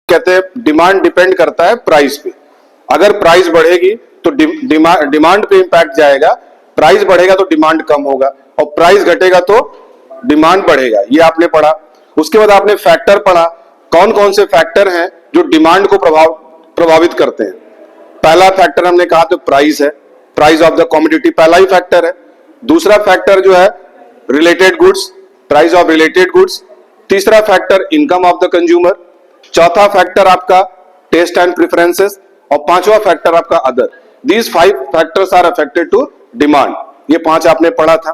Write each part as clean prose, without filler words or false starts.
कहते हैं demand depend करता है प्राइस पे। अगर प्राइस बढ़ेगी तो डिमांड पे इंपैक्ट जाएगा, प्राइस बढ़ेगा तो डिमांड कम होगा, और प्राइस घटेगा तो डिमांड बढ़ेगा। ये आपने पढ़ा। उसके बाद आपने फैक्टर पढ़ा, कौन कौन से फैक्टर हैं जो डिमांड को प्रभावित करते हैं। पहला फैक्टर हमने कहा तो प्राइस है, प्राइस ऑफ द कमोडिटी पहला ही फैक्टर है। दूसरा फैक्टर जो है related goods, price of related goods. तीसरा factor income of the consumer. चौथा फैक्टर आपका टेस्ट एंड प्रेफरेंसेस, और पांचवा फैक्टर आपका other. These 5 factors are affected to demand. ये 5 आपने पढ़ा था।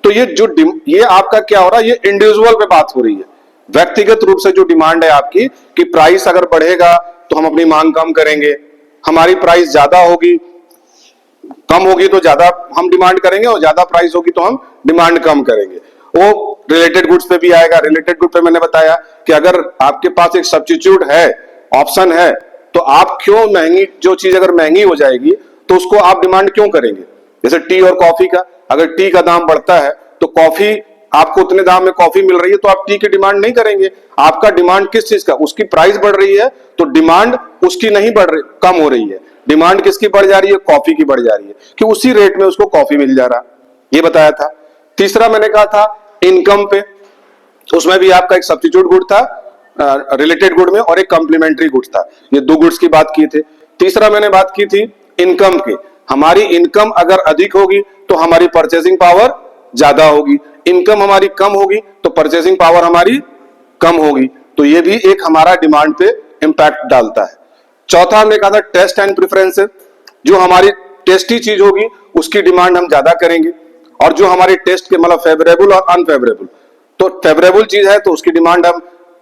तो ये आपका क्या हो रहा है, ये इंडिविजुअल पे बात हो रही है, व्यक्तिगत रूप से जो डिमांड है आपकी कि प्राइस अगर बढ़ेगा तो हम अपनी मांग कम करेंगे, हमारी प्राइस ज्यादा होगी, कम होगी तो ज्यादा हम डिमांड करेंगे, और ज्यादा प्राइस होगी तो हम डिमांड कम करेंगे। वो रिलेटेड गुड्स पे भी आएगा। रिलेटेड गुड पे मैंने बताया कि अगर आपके पास एक सब्स्टिट्यूट है, ऑप्शन है, तो आप क्यों महंगी, जो चीज अगर महंगी हो जाएगी तो उसको आप डिमांड क्यों करेंगे। जैसे टी और कॉफी का, अगर टी का दाम बढ़ता है तो कॉफी आपको उतने दाम में कॉफी मिल रही है तो आप टी की डिमांड नहीं करेंगे। आपका डिमांड किस चीज का, उसकी प्राइस बढ़ रही है तो डिमांड उसकी नहीं बढ़ रही, कम हो रही है। डिमांड किसकी बढ़ जा रही है, कॉफी की बढ़ जा रही है, कि उसी रेट में उसको कॉफी मिल जा रहा। ये बताया था। तीसरा मैंने कहा था इनकम पे, उसमें भी आपका एक सब्स्टिट्यूट गुड था रिलेटेड गुड में, और एक कॉम्प्लीमेंट्री गुड्स था। ये 2 गुड्स की बात की थी। तीसरा मैंने बात की थी इनकम की। हमारी इनकम अगर अधिक होगी तो हमारी परचेसिंग पावर ज्यादा होगी, इनकम हमारी कम होगी तो परचेसिंग पावर हमारी कम होगी। तो ये भी एक हमारा डिमांड पे इंपैक्ट डालता है। चौथा हमने कहा था टेस्ट एंड प्रेफरेंसेस। जो हमारी टेस्टी चीज होगी उसकी डिमांड हम ज्यादा करेंगे, और जो हमारे टेस्ट के मतलब फेवरेबल और अनफेवरेबल, तो फेवरेबल चीज है तो उसकी डिमांड हम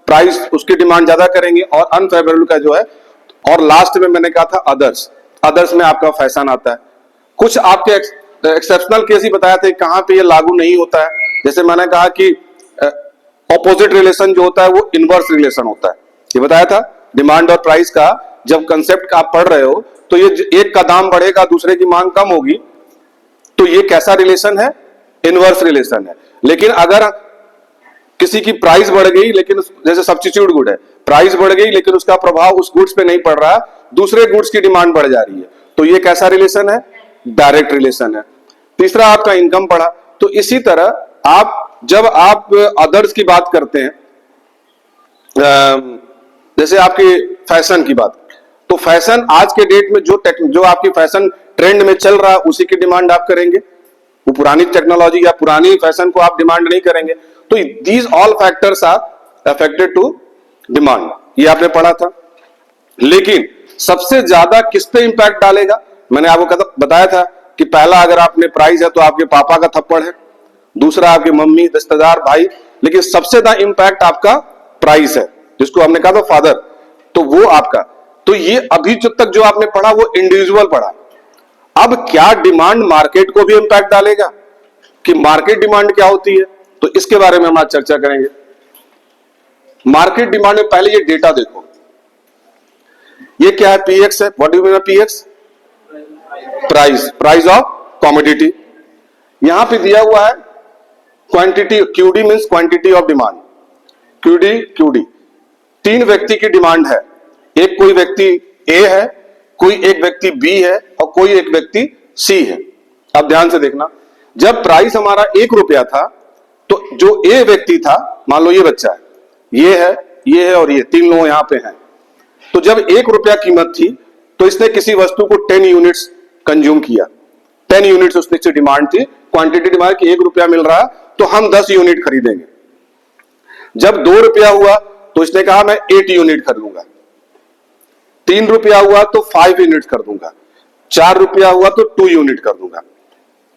प्राइस उसकी डिमांड ज्यादा करेंगे, और अनफेवरेबल का जो है। और लास्ट में मैंने कहा था अदर्स। अदर्स में आपका फैशन आता है। कुछ आपके एक्सेप्शनल केस ही बताया थे कहां पे ये लागू नहीं होता है। जैसे मैंने कहा कि ऑपोजिट रिलेशन जो होता है वो इनवर्स रिलेशन होता है। ये बताया था डिमांड और प्राइस का जब कंसेप्ट आप पढ़ रहे हो तो ये एक का दाम बढ़ेगा दूसरे की मांग कम होगी, तो ये कैसा रिलेशन है, इनवर्स रिलेशन है। लेकिन अगर किसी की प्राइस बढ़ गई, लेकिन जैसे सब्स्टिट्यूट गुड है, प्राइस बढ़ गई लेकिन उसका प्रभाव उस गुड्स पे नहीं पड़ रहा, दूसरे गुड्स की डिमांड बढ़ जा रही है, तो ये कैसा रिलेशन है, डायरेक्ट रिलेशन है। तीसरा आपका इनकम पढ़ा। तो इसी तरह जब आप अदर्स की बात करते हैं, जैसे आपकी फैशन की बात, तो फैशन आज के डेट में जो आपकी फैशन ट्रेंड में चल रहा है उसी की डिमांड आप करेंगे। वो पुरानी टेक्नोलॉजी या पुरानी फैशन को आप डिमांड नहीं करेंगे। तो these all factors are affected to demand, ये आपने पढ़ा था। लेकिन सबसे ज्यादा किस पे इंपैक्ट डालेगा, मैंने आपको बताया था कि पहला अगर आपने प्राइस है तो आपके पापा का थप्पड़ है, दूसरा आपके मम्मी, रिश्तेदार, भाई, लेकिन सबसे ज्यादा इंपैक्ट आपका प्राइस है, जिसको हमने कहा था फादर, तो वो आपका। तो ये अभी तक जो आपने पढ़ा वो इंडिविजुअल पढ़ा। अब क्या डिमांड मार्केट को भी इंपैक्ट डालेगा, कि मार्केट डिमांड क्या होती है, तो इसके बारे में हम आज चर्चा करेंगे। मार्केट डिमांड में पहले ये डेटा देखो, ये क्या है, पीएक्स है। What do mean px, price of commodity. यहां पे दिया हुआ है quantity, QD means quantity of demand, QD 3 व्यक्ति की डिमांड है। एक कोई व्यक्ति ए है, कोई एक व्यक्ति बी है, और कोई एक व्यक्ति सी है। अब ध्यान से देखना, जब प्राइस हमारा 1 रुपया था तो जो ए व्यक्ति था, मान लो ये बच्चा है, ये है और ये 3 लोग यहां पे हैं, तो जब 1 रुपया कीमत थी तो इसने किसी वस्तु को 10 यूनिट्स कंज्यूम किया। 10 यूनिट्स उसने डिमांड थी, क्वांटिटी डिमांड की 1 रुपया मिल रहा तो हम 10 यूनिट खरीदेंगे। जब 2 रुपया हुआ तो इसने कहा मैं 8 यूनिट खरीदूंगा। 3 रुपया हुआ तो 5 यूनिट कर दूंगा। 4 रुपया हुआ तो 2 यूनिट कर दूंगा।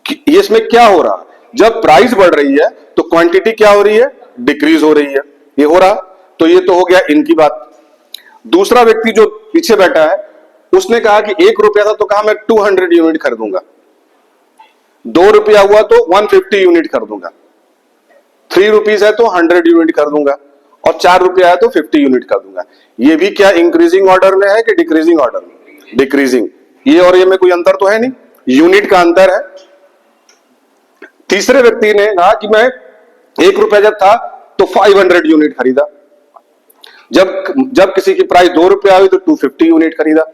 ये इसमें क्या हो रहा, जब प्राइस बढ़ रही है तो क्वांटिटी क्या हो रही है, डिक्रीज हो रही है। ये हो रहा, तो ये तो हो गया इनकी बात। दूसरा व्यक्ति जो पीछे बैठा है उसने कहा कि 1 रुपया था तो कहा मैं 200 यूनिट खरीदूंगा। 2 रुपया हुआ तो 150 यूनिट कर दूंगा। 3 रुपीज है तो 100 यूनिट कर दूंगा, और 4 रुपया है तो 50 यूनिट कर दूंगा। ये भी क्या इंक्रीजिंग ऑर्डर में है कि डिक्रीजिंग ऑर्डर में, डिक्रीजिंग। ये और ये में कोई अंतर तो है नहीं, यूनिट का अंतर है। तीसरे व्यक्ति ने कहा कि मैं 1 रुपया जब था तो 500 यूनिट खरीदा। जब किसी की प्राइस 2 रुपया हुई तो 250 यूनिट खरीदा,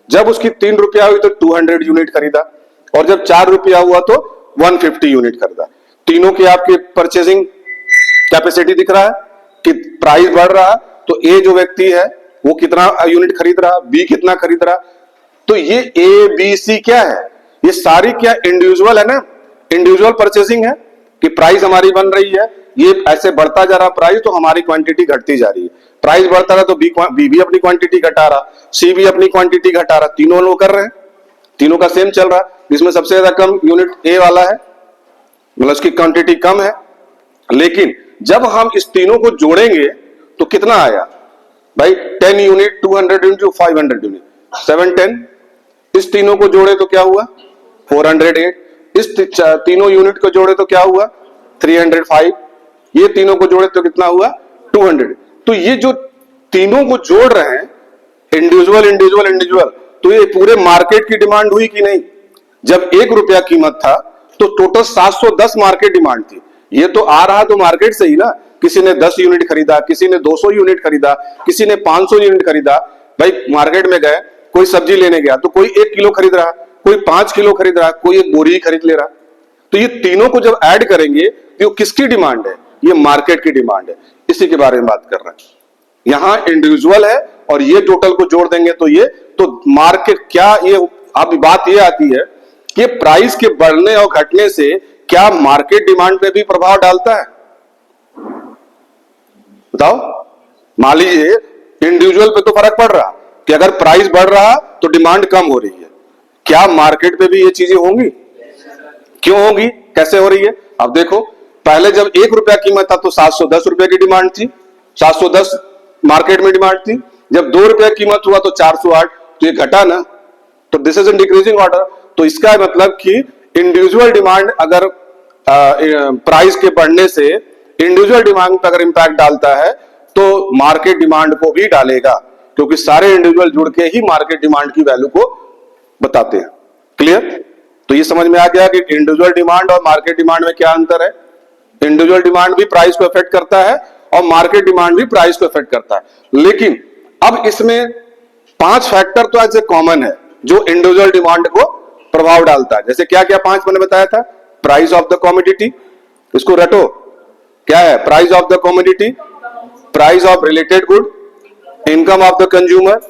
जब उसकी 3 रुपया हुई तो 200 यूनिट खरीदा, और जब 4 रुपया हुआ तो 150 यूनिट खरीदा। तीनों की आपकी परचेजिंग कैपेसिटी दिख रहा है कि प्राइस बढ़ रहा, तो ए जो व्यक्ति है वो कितना यूनिट खरीद रहा, बी कितना खरीद रहा। तो ये ए बी सी क्या है, ये सारी क्या इंडिविजुअल है ना, इंडिविजुअल परचेसिंग है कि प्राइस हमारी बन रही है, ये ऐसे बढ़ता जा रहा प्राइस तो हमारी क्वांटिटी घटती जा रही है, प्राइस बढ़ता रहा तो बी भी अपनी क्वांटिटी घटा रहा, सी भी अपनी क्वांटिटी घटा रहा, तीनों लोग कर रहे हैं, तीनों का सेम चल रहा। इसमें सबसे ज्यादा कम यूनिट ए वाला है, मतलब उसकी क्वांटिटी कम है। लेकिन जब हम इस तीनों को जोड़ेंगे तो कितना आया भाई, 10 यूनिट 200 इंटू 500 यूनिट 710। इस तीनों को जोड़े तो क्या हुआ 408, इस तीनों यूनिट को जोड़े तो क्या हुआ 305, ये तीनों को जोड़े तो कितना हुआ 200। तो ये जो तीनों को जोड़ रहे हैं इंडिविजुअल इंडिविजुअल इंडिविजुअल, तो ये पूरे मार्केट की डिमांड हुई कि नहीं। जब 1 रुपया कीमत था तो टोटल 710 मार्केट डिमांड थी, ये तो आ रहा तो मार्केट से ही ना, किसी ने 10 यूनिट खरीदा, किसी ने 200 यूनिट खरीदा, किसी ने 500 यूनिट खरीदा। भाई मार्केट में गए, कोई सब्जी लेने गया तो कोई 1 किलो खरीद रहा, कोई 5 किलो खरीद रहा, कोई 1 बोरी ही खरीद ले रहा। तो ये तीनों को जब ऐड करेंगे तो किसकी डिमांड है, ये मार्केट की डिमांड है, इसी के बारे में बात कर रहे हैं। यहां इंडिविजुअल है और ये टोटल को जोड़ देंगे तो ये तो मार्केट क्या, ये अब बात ये आती है कि प्राइस के बढ़ने और घटने से क्या मार्केट डिमांड पे भी प्रभाव डालता है, बताओ। मान लीजिए इंडिविजुअल पे तो फर्क पड़ रहा कि अगर प्राइस बढ़ रहा तो डिमांड कम हो रही है, क्या मार्केट पे भी ये चीजें होंगी, क्यों होंगी, कैसे हो रही है। अब देखो पहले जब 1 रुपया कीमत था तो 710 रुपए की डिमांड थी, 710 मार्केट में डिमांड थी। जब 2 रुपया कीमत हुआ तो 408, तो ये घटा ना, तो this is in decreasing order. तो इसका मतलब कि इंडिविजुअल डिमांड अगर प्राइस के बढ़ने से इंडिविजुअल डिमांड पर अगर इंपैक्ट डालता है तो मार्केट डिमांड को भी डालेगा, क्योंकि सारे इंडिविजुअल जुड़ के ही मार्केट डिमांड की वैल्यू को बताते हैं। क्लियर। तो ये समझ में आ गया कि इंडिविजुअल डिमांड और मार्केट डिमांड में क्या अंतर है। इंडिविजुअल डिमांड भी प्राइस को अफेक्ट करता है और मार्केट डिमांड भी प्राइस को अफेक्ट करता है। लेकिन अब इसमें 5 फैक्टर तो ऐसे कॉमन है जो इंडिविजुअल डिमांड को प्रभाव डालता है। जैसे क्या क्या 5 मैंने बताया था, प्राइस ऑफ द कमोडिटी, इसको रटो क्या है, price of the commodity, price of related good, income of the consumer,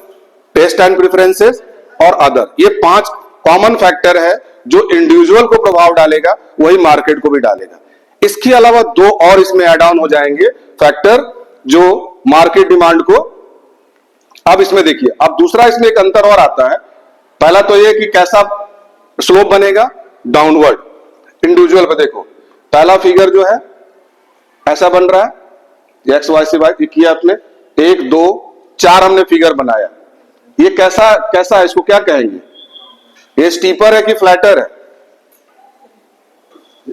taste and preferences और अदर। ये 5 कॉमन फैक्टर है जो इंडिविजुअल को प्रभाव डालेगा, वही मार्केट को भी डालेगा। इसके अलावा 2 और इसमें ऐड ऑन हो जाएंगे फैक्टर जो मार्केट डिमांड को, अब इसमें देखिए, अब दूसरा इसमें एक अंतर और आता है। पहला तो ये कि कैसा स्लोप बनेगा, डाउनवर्ड। इंडिविजुअल पे देखो पहला फिगर जो है ऐसा बन रहा है, एक्स वाई से वाई किया आपने, 1 2 4 हमने फिगर बनाया। ये कैसा कैसा है, इसको क्या कहेंगे, ये स्टीपर है कि फ्लैटर है।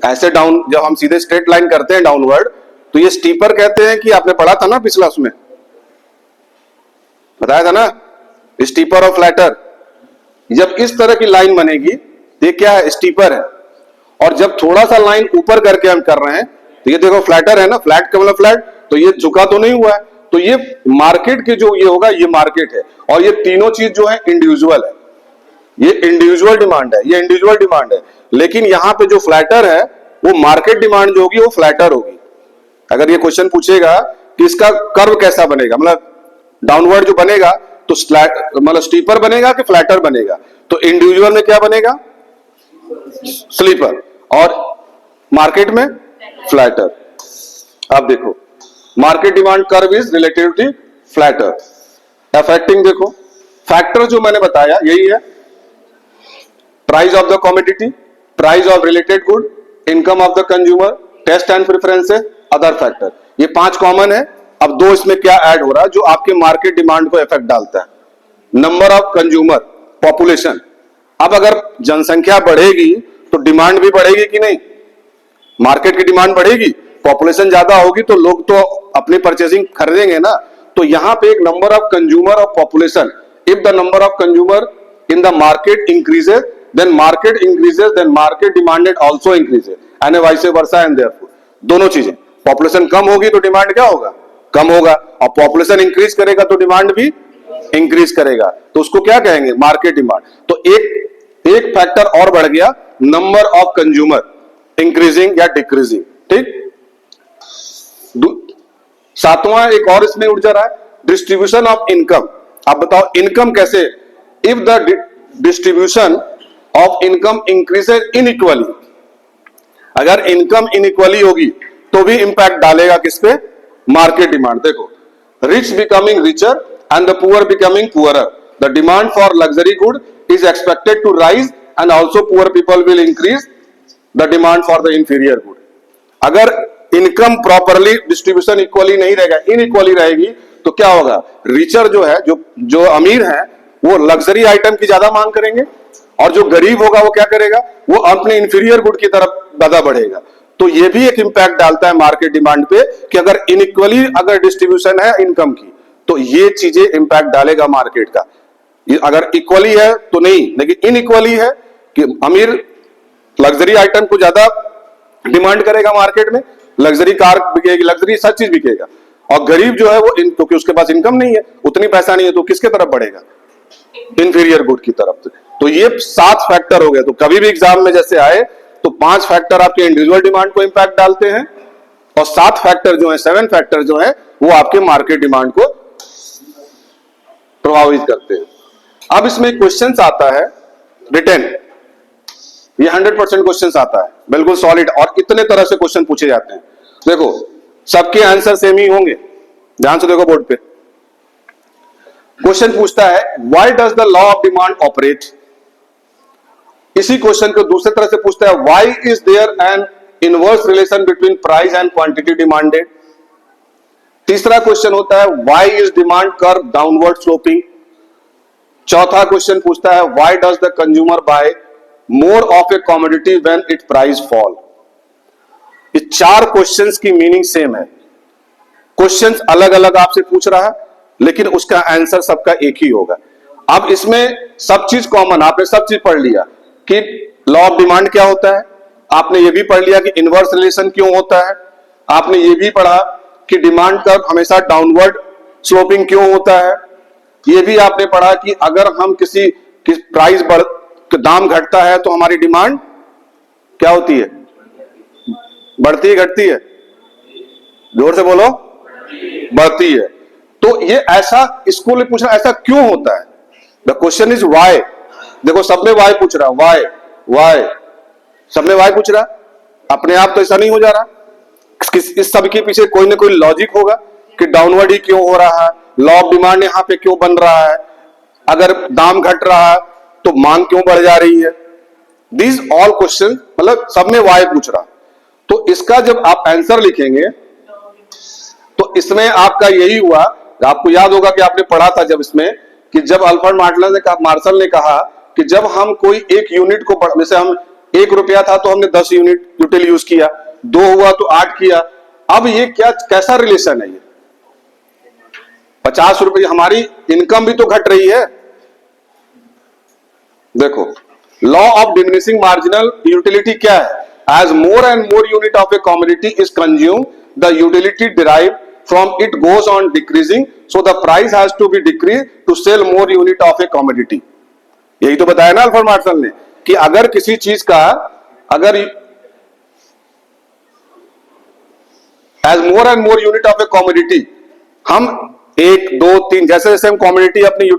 ऐसे डाउन जब हम सीधे स्ट्रेट लाइन करते हैं डाउनवर्ड तो ये स्टीपर कहते हैं कि आपने पढ़ा था ना पिछला, उसमें बताया था ना, स्टीपर और फ्लैटर। जब इस तरह की लाइन बनेगी ये क्या है, स्टीपर है। और जब थोड़ा सा लाइन ऊपर करके हम कर रहे हैं तो ये देखो फ्लैटर है ना, फ्लैट का मतलब फ्लैट, तो ये झुका तो नहीं हुआ है। तो ये मार्केट के जो ये होगा ये मार्केट है, और ये तीनों चीज जो है इंडिविजुअल है, ये इंडिविजुअल डिमांड है, ये इंडिविजुअल डिमांड है। लेकिन यहां पे जो फ्लैटर है वो मार्केट डिमांड जो होगी वो फ्लैटर होगी। अगर ये क्वेश्चन पूछेगा कि इसका कर्व कैसा बनेगा, मतलब डाउनवर्ड जो बनेगा तो मतलब स्टीपर बनेगा कि फ्लैटर बनेगा, तो इंडिविजुअल में क्या बनेगा, स्लीपर, और मार्केट में फ्लैटर। अब देखो market demand curve is relative to flatter. Affecting देखो फैक्टर जो मैंने बताया यही है, price of the commodity, price of related good, income of the consumer, taste and preferences, other factor. ये 5 कॉमन है। अब 2 इसमें क्या ऐड हो रहा है जो आपके मार्केट डिमांड को इफेक्ट डालता है, नंबर ऑफ कंज्यूमर, पॉपुलेशन। अब अगर जनसंख्या बढ़ेगी तो डिमांड भी बढ़ेगी कि नहीं, मार्केट की डिमांड बढ़ेगी, पॉपुलेशन ज्यादा होगी तो लोग तो अपनी परचेसिंग खरीदेंगे ना। तो यहां पे एक नंबर ऑफ कंज्यूमर और population, if the number of consumer in the market increases then market increases, then market demanded also increases and vice versa and therefore दोनों चीजें, पॉपुलेशन कम होगी तो डिमांड क्या होगा, कम होगा, और पॉपुलेशन इंक्रीज करेगा तो डिमांड भी इंक्रीज करेगा, तो उसको क्या कहेंगे, मार्केट डिमांड। तो एक फैक्टर और बढ़ गया, नंबर ऑफ कंज्यूमर इंक्रीजिंग या डिक्रीजिंग, ठीक। सातवां एक और इसमें उड़ जा रहा है, डिस्ट्रीब्यूशन ऑफ इनकम। आप बताओ इनकम कैसे, if the distribution of income increases unequally, अगर इनकम इनइक्वली होगी तो भी इंपैक्ट डालेगा किस पे, मार्केट डिमांड। देखो, rich becoming richer and the poor becoming poorer, the demand for luxury good is expected to rise and also poor people will increase the demand for the inferior good. अगर income properly distribution equally नहीं रहेगा, इनइक्वली रहेगी, तो क्या होगा, richer जो है, जो अमीर है, वो लग्जरी आइटम की ज्यादा मांग करेंगे, और जो गरीब होगा वो क्या करेगा, वो अपने इंफीरियर गुड की तरफ ज्यादा बढ़ेगा। तो ये भी एक इंपैक्ट डालता है मार्केट डिमांड पे, कि अगर इनइक्वली अगर डिस्ट्रीब्यूशन है इनकम की, तो ये चीजें इंपैक्ट डालेगा मार्केट का। अगर इक्वली है तो नहीं, लेकिन इनइक्वली है कि अमीर लग्जरी आइटम को ज्यादा डिमांड करेगा मार्केट में, लग्जरी कार बिकेगी, लग्जरी सब चीज बिकेगा, और गरीब जो है वो क्योंकि उसके पास इनकम नहीं है, उतनी पैसा नहीं है, तो किसके तरफ बढ़ेगा, इंफीरियर गुड की तरफ। तो ये 7 फैक्टर हो गए। तो कभी भी एग्जाम में जैसे आए तो 5 फैक्टर आपके इंडिविजुअल डिमांड को इंपैक्ट डालते हैं, और 7 फैक्टर जो है, 7 फैक्टर जो है, वो आपके मार्केट डिमांड को प्रभावित करते हैं। अब इसमें क्वेश्चन आता है रिटर्न, ये 100% क्वेश्चन आता है, बिल्कुल सॉलिड, और इतने तरह से क्वेश्चन पूछे जाते हैं। देखो, सबके आंसर सेम ही होंगे, ध्यान से देखो बोर्ड पे। क्वेश्चन पूछता है, why does the law of demand operate. इसी क्वेश्चन को दूसरी तरह से पूछता है, why is there an inverse relation between price and quantity demanded. तीसरा क्वेश्चन होता है, why is demand curve downward sloping. चौथा क्वेश्चन पूछता है, why does the consumer buy more of a commodity when it price fall. ये 4 questions की meaning same है, questions अलग अलग आपसे पूछ रहा है, लेकिन उसका आंसर सबका एक ही होगा। अब इसमें सब चीज कॉमन, आपने सब चीज पढ़ लिया कि लॉ ऑफ डिमांड क्या होता है, आपने ये भी पढ़ लिया कि इनवर्स रिलेशन क्यों होता है, आपने ये भी पढ़ा कि डिमांड कर्व हमेशा डाउनवर्ड स्लोपिंग क्यों होता है, ये भी आपने पढ़ा कि अगर हम किसी प्राइस दाम घटता है तो हमारी डिमांड क्या होती है, बढ़ती है घटती है, जोर से बोलो, बढ़ती है। तो ये ऐसा इसको लिए पूछ रहा, ऐसा क्यों होता है, द क्वेश्चन इज व्हाई। देखो सब में वाई पूछ रहा, वाई वाई, सब में वाई पूछ रहा, अपने आप तो ऐसा नहीं हो जा रहा, इस सब के पीछे कोई ना कोई लॉजिक होगा कि डाउनवर्ड ही क्यों हो रहा है, लॉ ऑफ डिमांड यहां पे क्यों बन रहा है, अगर दाम घट रहा है तो मांग क्यों बढ़ जा रही है। दीज ऑल क्वेश्चन, मतलब सब में वाई पूछ रहा। तो इसका जब आप आंसर लिखेंगे तो इसमें आपका यही हुआ, आपको याद होगा कि आपने पढ़ा था जब इसमें, कि जब अल्फ्रेड मार्शल ने कहा कि जब हम कोई एक यूनिट को, जैसे हम 1 रुपया था तो हमने 10 यूनिट यूटिल यूज किया, 2 हुआ तो 8 किया। अब ये क्या, कैसा रिलेशन है ये, 50 रुपये, हमारी इनकम भी तो घट रही है। देखो, law of diminishing marginal utility क्या है, as more and more unit of a commodity is consume the utility derive from it goes on decreasing, so the price has to be decreased to sell more unit of a commodity। यही तो बताया ना Alfred Marshall ने, कि अगर किसी चीज का, अगर as more and more unit of a commodity, हम 1 2 3 जैसे जैसे हम कॉमोडिटी अपनी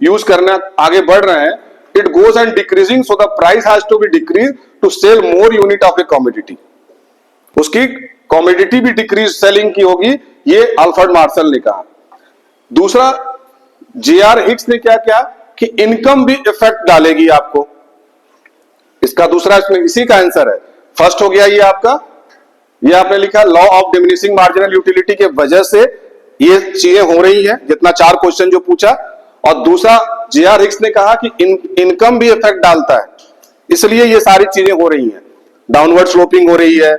यूज करना आगे बढ़ रहे हैं, it goes on decreasing, so the price has to be decreased to sell more unit of a commodity। उसकी कॉमोडिटी भी डिक्रीज सेलिंग की होगी, ये अल्फ्रेड मार्शल ने कहा। दूसरा, जे.आर. हिक्स ने क्या किया कि इनकम भी इफेक्ट डालेगी आपको, इसका दूसरा इसमें इसी का आंसर है। फर्स्ट हो गया ये आपका, ये आपने लिखा law of diminishing marginal utility के वजह से ये चीजें हो रही है, जितना 4 क्वेश्चन जो पूछा। और दूसरा, जे.आर. हिक्स ने कहा कि इनकम भी इफेक्ट डालता है, इसलिए ये सारी चीजें हो रही हैं, डाउनवर्ड स्लोपिंग हो रही है,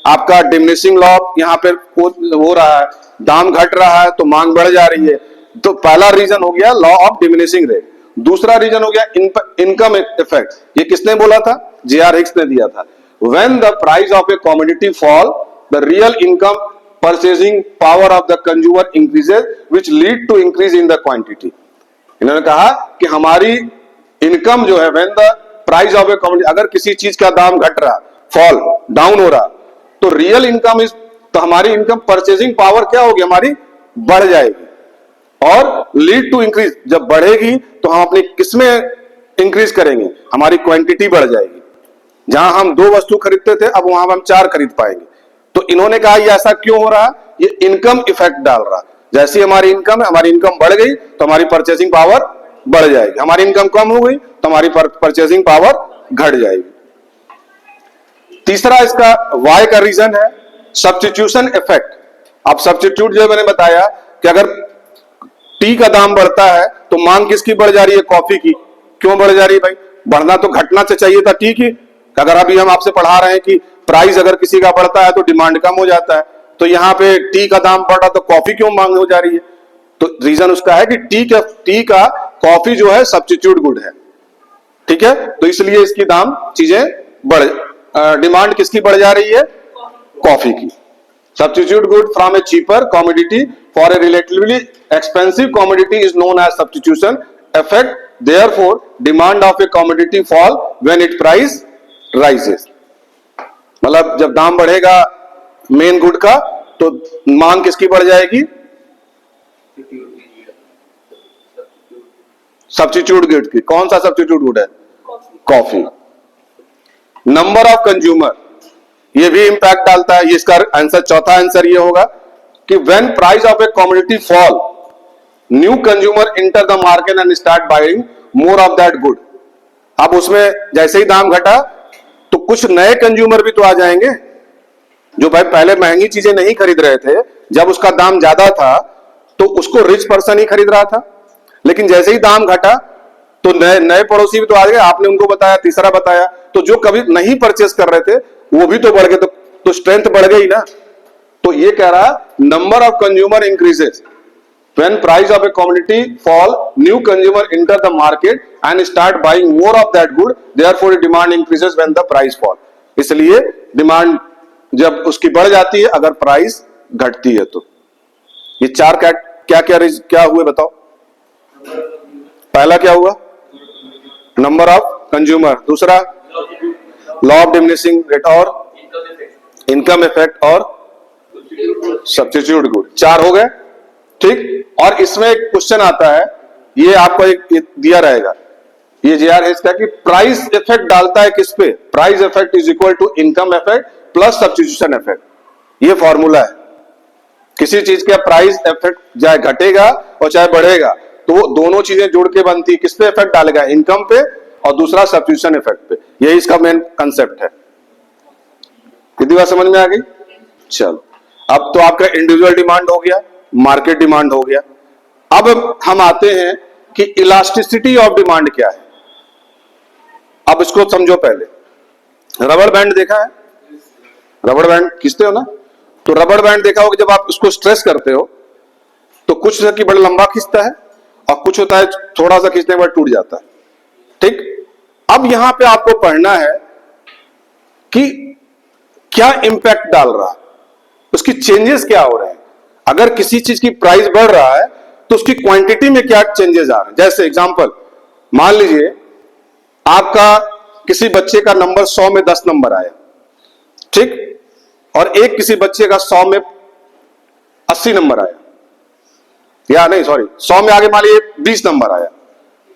आपका डिमिनिशिंग लॉ यहां पर हो रहा है, दाम घट रहा है तो मांग बढ़ जा रही है। तो पहला रीजन हो गया लॉ ऑफ डिमिनिशिंग रेट, दूसरा रीजन हो गया इनकम इफेक्ट। ये किसने बोला था, जे.आर. हिक्स ने दिया था। When the price of a commodity fall the real income purchasing power of the consumer increases which lead to increase in the quantity. इन्होंने कहा कि हमारी इनकम जो है when the price of a commodity, अगर किसी चीज का दाम घट रहा, फॉल डाउन हो रहा, तो रियल इनकम इज, तो हमारी इनकम परचेजिंग पावर क्या होगी, हमारी बढ़ जाएगी। और लीड टू इंक्रीज, जब बढ़ेगी तो हम अपनी किसमें इंक्रीज करेंगे, हमारी क्वांटिटी बढ़ जाएगी। जहां हम 2 वस्तु खरीदते थे अब वहां हम 4 खरीद पाएंगे। तो इन्होंने कहा ये ऐसा क्यों हो रहा, ये इनकम इफेक्ट डाल रहा। जैसी हमारी इनकम है, हमारी इनकम बढ़ गई तो हमारी परचेसिंग पावर बढ़ जाएगी, हमारी इनकम कम हो गई तो हमारी परचेसिंग पावर घट जाएगी। तीसरा इसका वाई का रीजन है सब्स्टिट्यूशन इफेक्ट। अब सब्स्टिट्यूट जो मैंने बताया कि अगर टी का दाम बढ़ता है तो मांग किसकी बढ़ जा रही है, कॉफी की। क्यों बढ़ जा रही है भाई, बढ़ना तो घटना से चाहिए था टी की। अगर अभी हम आपसे पढ़ा रहे हैं कि प्राइस अगर किसी का बढ़ता है तो डिमांड कम हो जाता है, तो यहां पे टी का दाम बढ़ रहा तो कॉफी क्यों मांग हो जा रही है। तो रीजन उसका है कि टी का कॉफी जो है सब्स्टिट्यूट गुड है, ठीक है, तो इसलिए इसकी दाम चीजें डिमांड किसकी बढ़ जा रही है, कॉफी की। Substitute good from a cheaper commodity for a relatively expensive commodity is known as substitution effect. Therefore demand of a commodity fall when it price rises. मतलब जब दाम बढ़ेगा मेन गुड का तो मांग किसकी बढ़ जाएगी, सब्स्टिट्यूट गुड की। कौन सा सब्स्टिट्यूट गुड है, कॉफी। नंबर ऑफ कंज्यूमर, ये भी इंपैक्ट डालता है। ये इसका आंसर, चौथा आंसर ये होगा कि when price of a commodity fall new consumer enter the market and start buying more of that good. अब उसमें जैसे ही दाम घटा तो कुछ नए कंज्यूमर भी तो आ जाएंगे जो भाई पहले महंगी चीजें नहीं खरीद रहे थे। जब उसका दाम ज्यादा था तो उसको रिच पर्सन ही खरीद रहा था, लेकिन जैसे ही दाम घटा तो नए पड़ोसी भी तो आ गए। आपने उनको बताया, तीसरा बताया, तो जो कभी नहीं परचेस कर रहे थे वो भी तो बढ़ गए, तो स्ट्रेंथ बढ़ गई ना। तो ये कह रहा number of consumer increases when price of a commodity fall new consumer enter the market and start buying more of that good, therefore demand increases when the price fall. इसलिए डिमांड जब उसकी बढ़ जाती है अगर प्राइस घटती है तो। ये 4 क्या हुए बताओ। पहला क्या हुआ, नंबर ऑफ कंज्यूमर। दूसरा लॉ ऑफ डिमिनिशिंग रेट और इनकम इफेक्ट और सब्स्टिट्यूट गुड। 4 हो गए, ठीक। और इसमें एक क्वेश्चन आता है, ये आपको एक दिया रहेगा, ये जेआर है इसका, कि प्राइस इफेक्ट डालता है किस पे, price effect is equal to income effect plus substitution effect. ये फॉर्मूला है। किसी चीज का प्राइस इफेक्ट चाहे घटेगा और चाहे बढ़ेगा तो वो दोनों चीजें जुड़ के बनती है। किस पे इफेक्ट डालेगा, इनकम पे, और दूसरा सब्स्टिट्यूशन इफेक्ट पे। यही इसका मेन कंसेप्ट है। कितनी बात समझ में आ गई। चलो, अब तो आपका इंडिविजुअल डिमांड हो गया, मार्केट डिमांड हो गया। अब हम आते हैं कि इलास्टिसिटी ऑफ डिमांड क्या है। अब इसको समझो। पहले रबड़ बैंड देखा है, रबड़ बैंड खींचते हो ना, तो रबड़ बैंड देखा होगा जब आप उसको स्ट्रेस करते हो तो कुछ की बड़ा लंबा खींचता है और कुछ होता है थोड़ा सा खींचने के बाद टूट जाता है, ठीक। अब यहां पे आपको पढ़ना है कि क्या इंपैक्ट डाल रहा है, उसकी चेंजेस क्या हो रहे हैं। अगर किसी चीज की प्राइस बढ़ रहा है तो उसकी क्वांटिटी में क्या चेंजेस आ रहे हैं। जैसे एग्जांपल, मान लीजिए आपका किसी बच्चे का नंबर 100 में 10 नंबर आया, ठीक, और एक किसी बच्चे का 100 में 80 नंबर आया, या नहीं सॉरी 100 में आगे मान लीजिए 20 नंबर आया,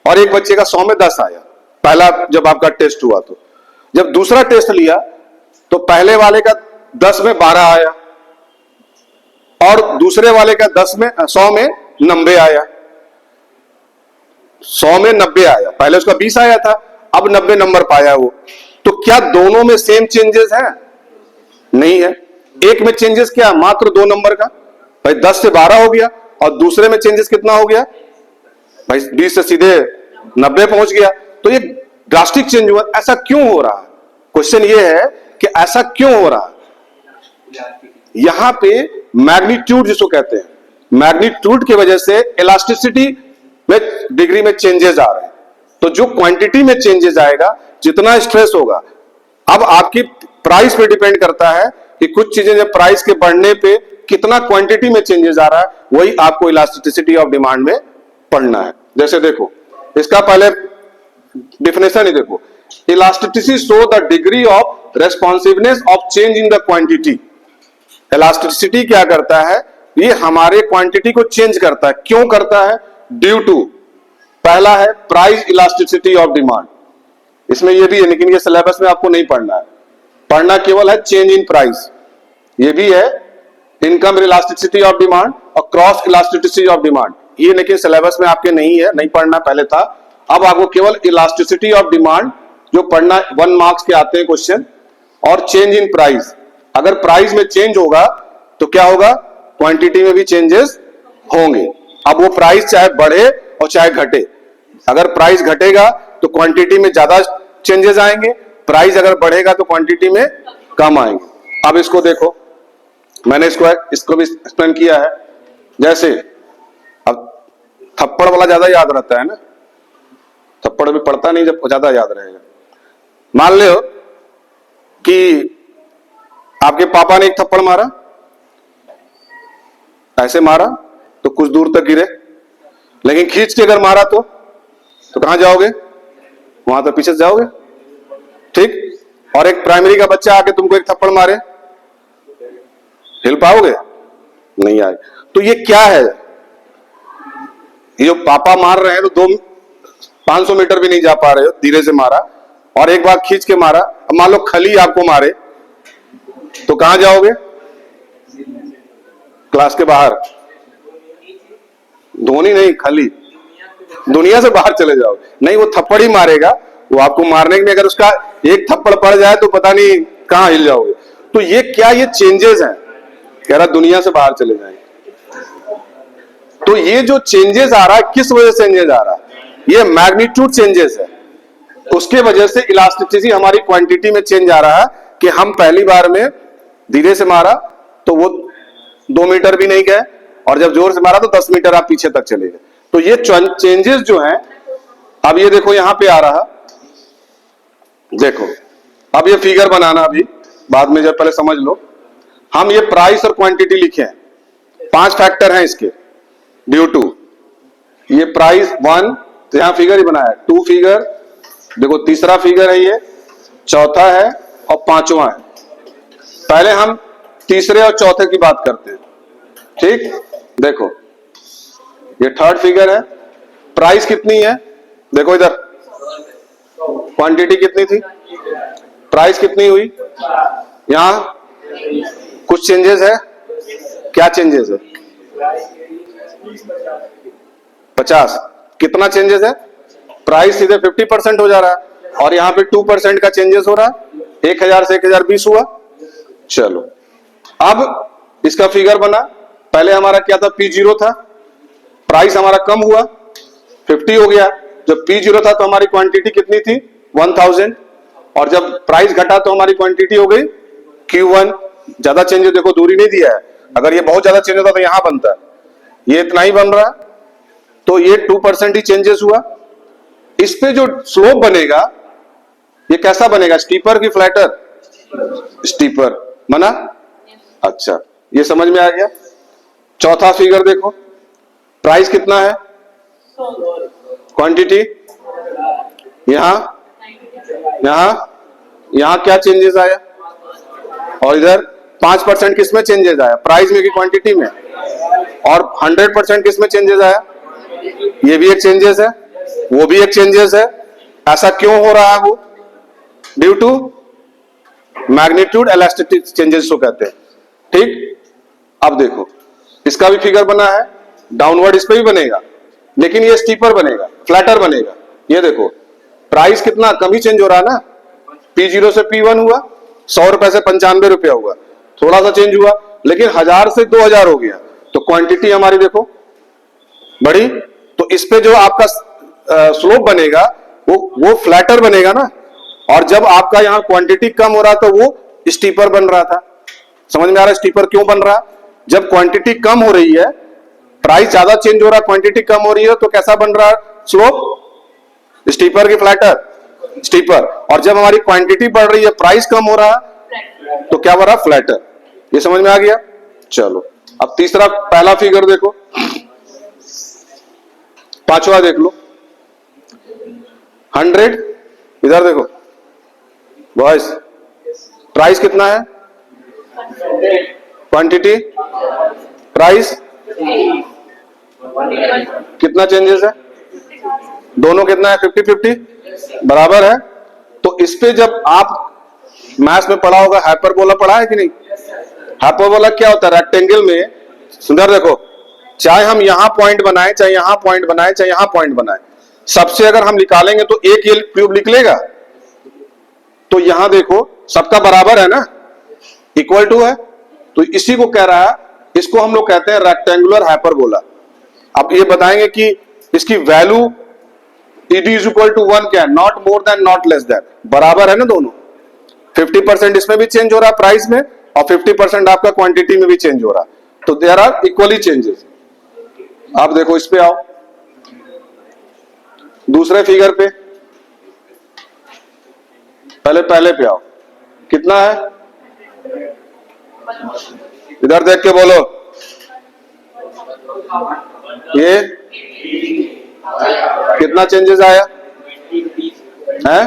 और एक बच्चे का 100 में 10 आया। पहला जब आपका टेस्ट हुआ, तो जब दूसरा टेस्ट लिया तो पहले वाले का 10 में 12 आया और दूसरे वाले का 100 में 90 आया। 100 में 90 आया, पहले उसका 20 आया था, अब 90 नंबर पाया वो। तो क्या दोनों में सेम चेंजेस है? नहीं है। एक में चेंजेस क्या, मात्र 2 नंबर का, भाई 10 से 12 हो गया, और दूसरे में चेंजेस कितना हो गया भाई, 20 से सीधे 90 पहुंच गया। तो ये ड्रास्टिक चेंज हुआ। ऐसा क्यों हो रहा है, क्वेश्चन ये है कि ऐसा क्यों हो रहा है। यहां पे मैग्नीट्यूड जिसको कहते हैं, मैग्नीट्यूड की वजह से इलास्टिसिटी में डिग्री में चेंजेस आ रहे हैं। तो जो क्वांटिटी में चेंजेस आएगा, जितना स्ट्रेस होगा, अब आपकी प्राइस पे डिपेंड करता है कि कुछ चीजें जब प्राइस के बढ़ने पे कितना क्वांटिटी में चेंजेस आ रहा है, वही आपको इलास्टिसिटी ऑफ डिमांड में पढ़ना है। जैसे देखो, इसका पहले डिफिनेशन ही देखो, elasticity show the degree of responsiveness of change in the quantity. Elasticity क्या करता है, ये हमारे क्वांटिटी को चेंज करता है। क्यों करता है? ड्यू टू, पहला है प्राइस इलास्टिसिटी ऑफ डिमांड, इसमें ये भी है लेकिन ये सिलेबस में आपको नहीं पढ़ना है, पढ़ना केवल है चेंज इन प्राइस। ये भी है इनकम इलास्टिसिटी ऑफ डिमांड और क्रॉस इलास्टिसिटी ऑफ डिमांड, ये लेकिन सिलेबस में आपके नहीं है, नहीं पढ़ना, पहले था। अब आपको केवल इलास्टिसिटी ऑफ डिमांड जो पढ़ना, 1 मार्क्स के आते हैं क्वेश्चन, और चेंज इन प्राइस। अगर प्राइस में चेंज होगा तो क्या होगा, क्वांटिटी में भी चेंजेस होंगे। अब वो प्राइस चाहे बढ़े और चाहे घटे, अगर प्राइस घटेगा तो क्वांटिटी में ज्यादा चेंजेस आएंगे, प्राइस अगर बढ़ेगा तो क्वांटिटी में कम आएंगे। अब इसको देखो, मैंने इसको भी एक्सप्लेन किया है। जैसे अब थप्पड़ वाला ज्यादा याद रहता है ना, थप्पड़ भी पड़ता नहीं जब ज्यादा याद रहेगा। मान लो कि आपके पापा ने एक थप्पड़ मारा, ऐसे मारा तो कुछ दूर तक गिरे, लेकिन खींच के अगर मारा तो कहां जाओगे, वहां तो पीछे जाओगे, ठीक। और एक प्राइमरी का बच्चा आके तुमको एक थप्पड़ मारे, हिल पाओगे? नहीं आए। तो ये क्या है, ये जो पापा मार रहे हैं तो 500 मीटर भी नहीं जा पा रहे हो, धीरे से मारा, और एक बार खींच के मारा। अब मान लो खली आपको मारे तो कहां जाओगे, क्लास के बाहर, धोनी नहीं, खली, दुनिया से बाहर चले जाओगे। नहीं, वो थप्पड़ ही मारेगा, वो आपको मारने में अगर उसका एक थप्पड़ पड़ जाए तो पता नहीं कहां हिल जाओगे। तो ये क्या, ये चेंजेस हैं, कह रहा दुनिया से बाहर चले जाएंगे। तो ये जो चेंजेस आ रहा है, किस वजह से चेंजेस आ रहा है, ये मैग्नीट्यूड चेंजेस है, उसके वजह से इलास्टिसिटी हमारी क्वांटिटी में चेंज आ रहा है कि हम पहली बार में धीरे से मारा तो वो 2 मीटर भी नहीं गए, और जब जोर से मारा तो 10 मीटर आप पीछे तक चले गए। तो ये चेंजेस जो हैं, अब ये देखो यहां पे आ रहा, देखो अब ये फिगर बनाना अभी बाद में, जब पहले समझ लो। हम ये प्राइस और क्वांटिटी लिखे हैं, 5 फैक्टर हैं इसके, ड्यू टू, ये प्राइस 1, तो यहां फिगर ही बनाया, 2 फिगर, देखो तीसरा फिगर है ये, चौथा है और 5वां है। पहले हम तीसरे और चौथे की बात करते हैं, ठीक। देखो ये 3rd फिगर है, प्राइस कितनी है, देखो इधर क्वांटिटी कितनी थी, प्राइस कितनी हुई, यहां कुछ चेंजेस है, क्या चेंजेस है, 50, कितना चेंजेस है, प्राइस सीधे 50% हो जा रहा है, और यहां पे 2% का चेंजेस हो रहा है, 1000 से 1020 हुआ। चलो अब इसका फिगर बना, पहले हमारा क्या था, P0 था, प्राइस हमारा कम हुआ, 50 हो गया। जब P0 था तो हमारी क्वांटिटी कितनी थी, 1000, और जब प्राइस घटा तो हमारी क्वांटिटी हो गई Q1। ज्यादा चेंज देखो, दूरी नहीं दिया है, अगर ये बहुत ज्यादा चेंज होता तो यहां बनता है, ये इतना ही बन रहा, तो ये 2% ही चेंजेस हुआ। इस पे जो स्लोप बनेगा ये कैसा बनेगा, स्टीपर की फ्लैटर, स्टीपर बना। अच्छा, ये समझ में आ गया। चौथा फिगर देखो, प्राइस कितना है, क्वांटिटी, यहां यहां यहां क्या चेंजेस आया, और इधर 5% किसमें चेंजेस आया, प्राइस में कि क्वांटिटी में, और 100% किसमें चेंजेस आया, ये भी एक चेंजेस है, वो भी एक चेंजेस है। ऐसा क्यों हो रहा है, वो due to magnitude elasticity changes को कहते हैं, ठीक। अब देखो इसका भी फिगर बना है, डाउनवर्ड इस पे भी बनेगा, लेकिन ये स्टीपर बनेगा, फ्लैटर बनेगा। ये देखो प्राइस कितना कम ही चेंज हो रहा है ना, P0 से P1 हुआ, 100 रुपए से 95 रुपया हुआ, थोड़ा सा चेंज हुआ, लेकिन 1000 से 2000 हो गया, तो क्वांटिटी हमारी देखो बढ़ी। तो इस पे जो आपका स्लोप बनेगा वो फ्लैटर बनेगा ना, और जब आपका यहां क्वांटिटी कम हो रहा तो वो स्टीपर बन रहा था। समझ में आ रहा है स्टीपर क्यों बन रहा, जब क्वांटिटी कम हो रही है, प्राइस ज्यादा चेंज हो रहा है, क्वांटिटी कम हो रही है, तो कैसा बन रहा है स्लोप, स्टीपर की फ्लैटर, स्टीपर। और जब हमारी क्वांटिटी बढ़ रही है, प्राइस कम हो रहा है, तो क्या बन रहा, फ्लैटर। ये समझ में आ गया। चलो अब तीसरा, पहला फिगर देखो, पांचवा देख लो, 100, इधर देखो बॉयज, प्राइस कितना है, क्वांटिटी, प्राइस कितना चेंजेस है, दोनों कितना है, 50-50 बराबर है। तो इस पे जब आप मैथ्स में पढ़ा होगा, हाइपरबोला पढ़ा है कि नहीं? हाइपरबोला क्या होता है, रेक्टेंगल में, सुंदर देखो, चाहे हम यहां पॉइंट बनाए, चाहे यहां पॉइंट बनाए, चाहे यहां पॉइंट बनाए, सबसे अगर हम निकालेंगे तो एक ये क्यूब निकलेगा। तो यहां देखो सबका बराबर है ना, इक्वल टू है, तो इसी को कह रहा है, इसको हम लोग कहते हैं रेक्टेंगुलर हाइपरबोला। अब ये बताएंगे कि इसकी value ed is equal to 1 क्या है, not more than not less than, बराबर है ना दोनों। 50% इसमें भी चेंज हो रहा है प्राइस में, और 50% आपका क्वांटिटी में भी चेंज हो रहा है, तो देयर आर इक्वली चेंजेस। आप देखो इस पे आओ, दूसरे फिगर पे, पहले पे आओ, कितना है, इधर देख के बोलो, ये कितना चेंजेस आया है,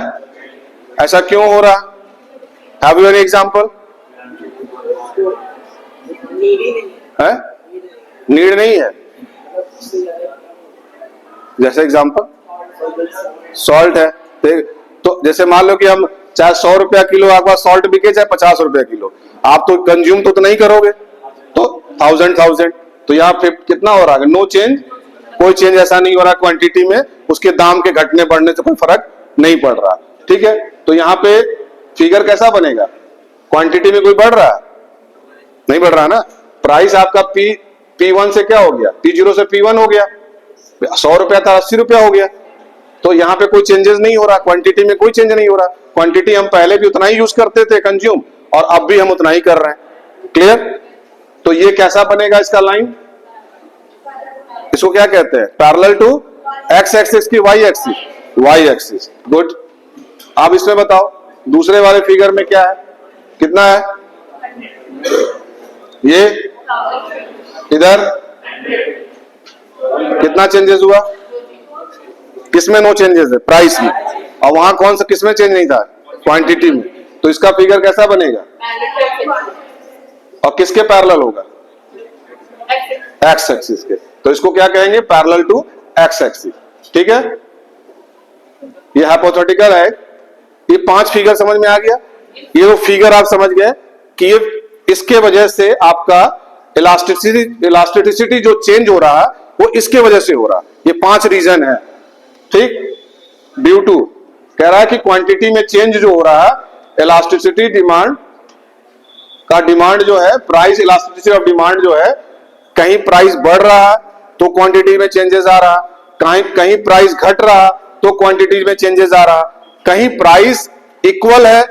ऐसा क्यों हो रहा, हैव यू एनी एग्जांपल है, नीड नहीं है, जैसे एग्जांपल सॉल्ट है, तो जैसे मान लो कि हम चाहे 100 रुपया किलो आपका सॉल्ट बिके, चाहे 50 रुपया किलो, आप तो कंज्यूम तो नहीं करोगे, तो 1000, तो यहाँ पे कितना हो रहा है, नो चेंज, कोई चेंज ऐसा नहीं हो रहा क्वांटिटी में, उसके दाम के घटने बढ़ने से कोई फर्क नहीं पड़ रहा, ठीक है। तो यहाँ पे फिगर कैसा बनेगा, क्वांटिटी में कोई बढ़ रहा है, नहीं बढ़ रहा ना, प्राइस आपका P1 से क्या हो गया, P0 से P1 हो गया, 100 रुपया था 80 रुपया हो गया, तो यहाँ पे कोई चेंजेस नहीं हो रहा, क्वांटिटी में कोई चेंज नहीं हो रहा, क्वांटिटी हम पहले भी उतना ही यूज करते थे कंज्यूम, और अब भी हम उतना ही कर रहे हैं, क्लियर। तो ये कैसा बनेगा इसका लाइन, इसको क्या कहते हैं, पैरेलल टू एक्स एक्सिस की वाई एक्सिस, गुड। आप इसमें बताओ दूसरे वाले फिगर में क्या है, कितना है, ये इधर कितना चेंजेस हुआ, किसमें नो चेंजेस है, प्राइस में, और वहां कौन सा किसमें चेंज नहीं था, क्वांटिटी में, तो इसका फिगर कैसा बनेगा, और किसके पैरेलल होगा, एक्स एक्सिस के, तो इसको क्या कहेंगे, पैरेलल टू एक्स एक्सिस, ठीक है। ये हाइपोथेटिकल है, ये 5 फिगर समझ में आ गया, ये वो फिगर आप समझ गए कि ये इसके वजह से आपका इलास्टिसिटी जो चेंज हो रहा है वो इसके वजह से हो रहा है, ये 5 रीजन है, ठीक। ड्यू टू कह रहा है कि क्वांटिटी में चेंज जो हो रहा है, इलास्टिसिटी डिमांड का, डिमांड जो है, प्राइस इलास्टिसिटी ऑफ डिमांड जो है, कहीं प्राइस बढ़ रहा तो क्वांटिटी में चेंजेस आ रहा, कहीं प्राइस घट रहा तो क्वांटिटी में चेंजेस आ रहा, कहीं प्राइस इक्वल है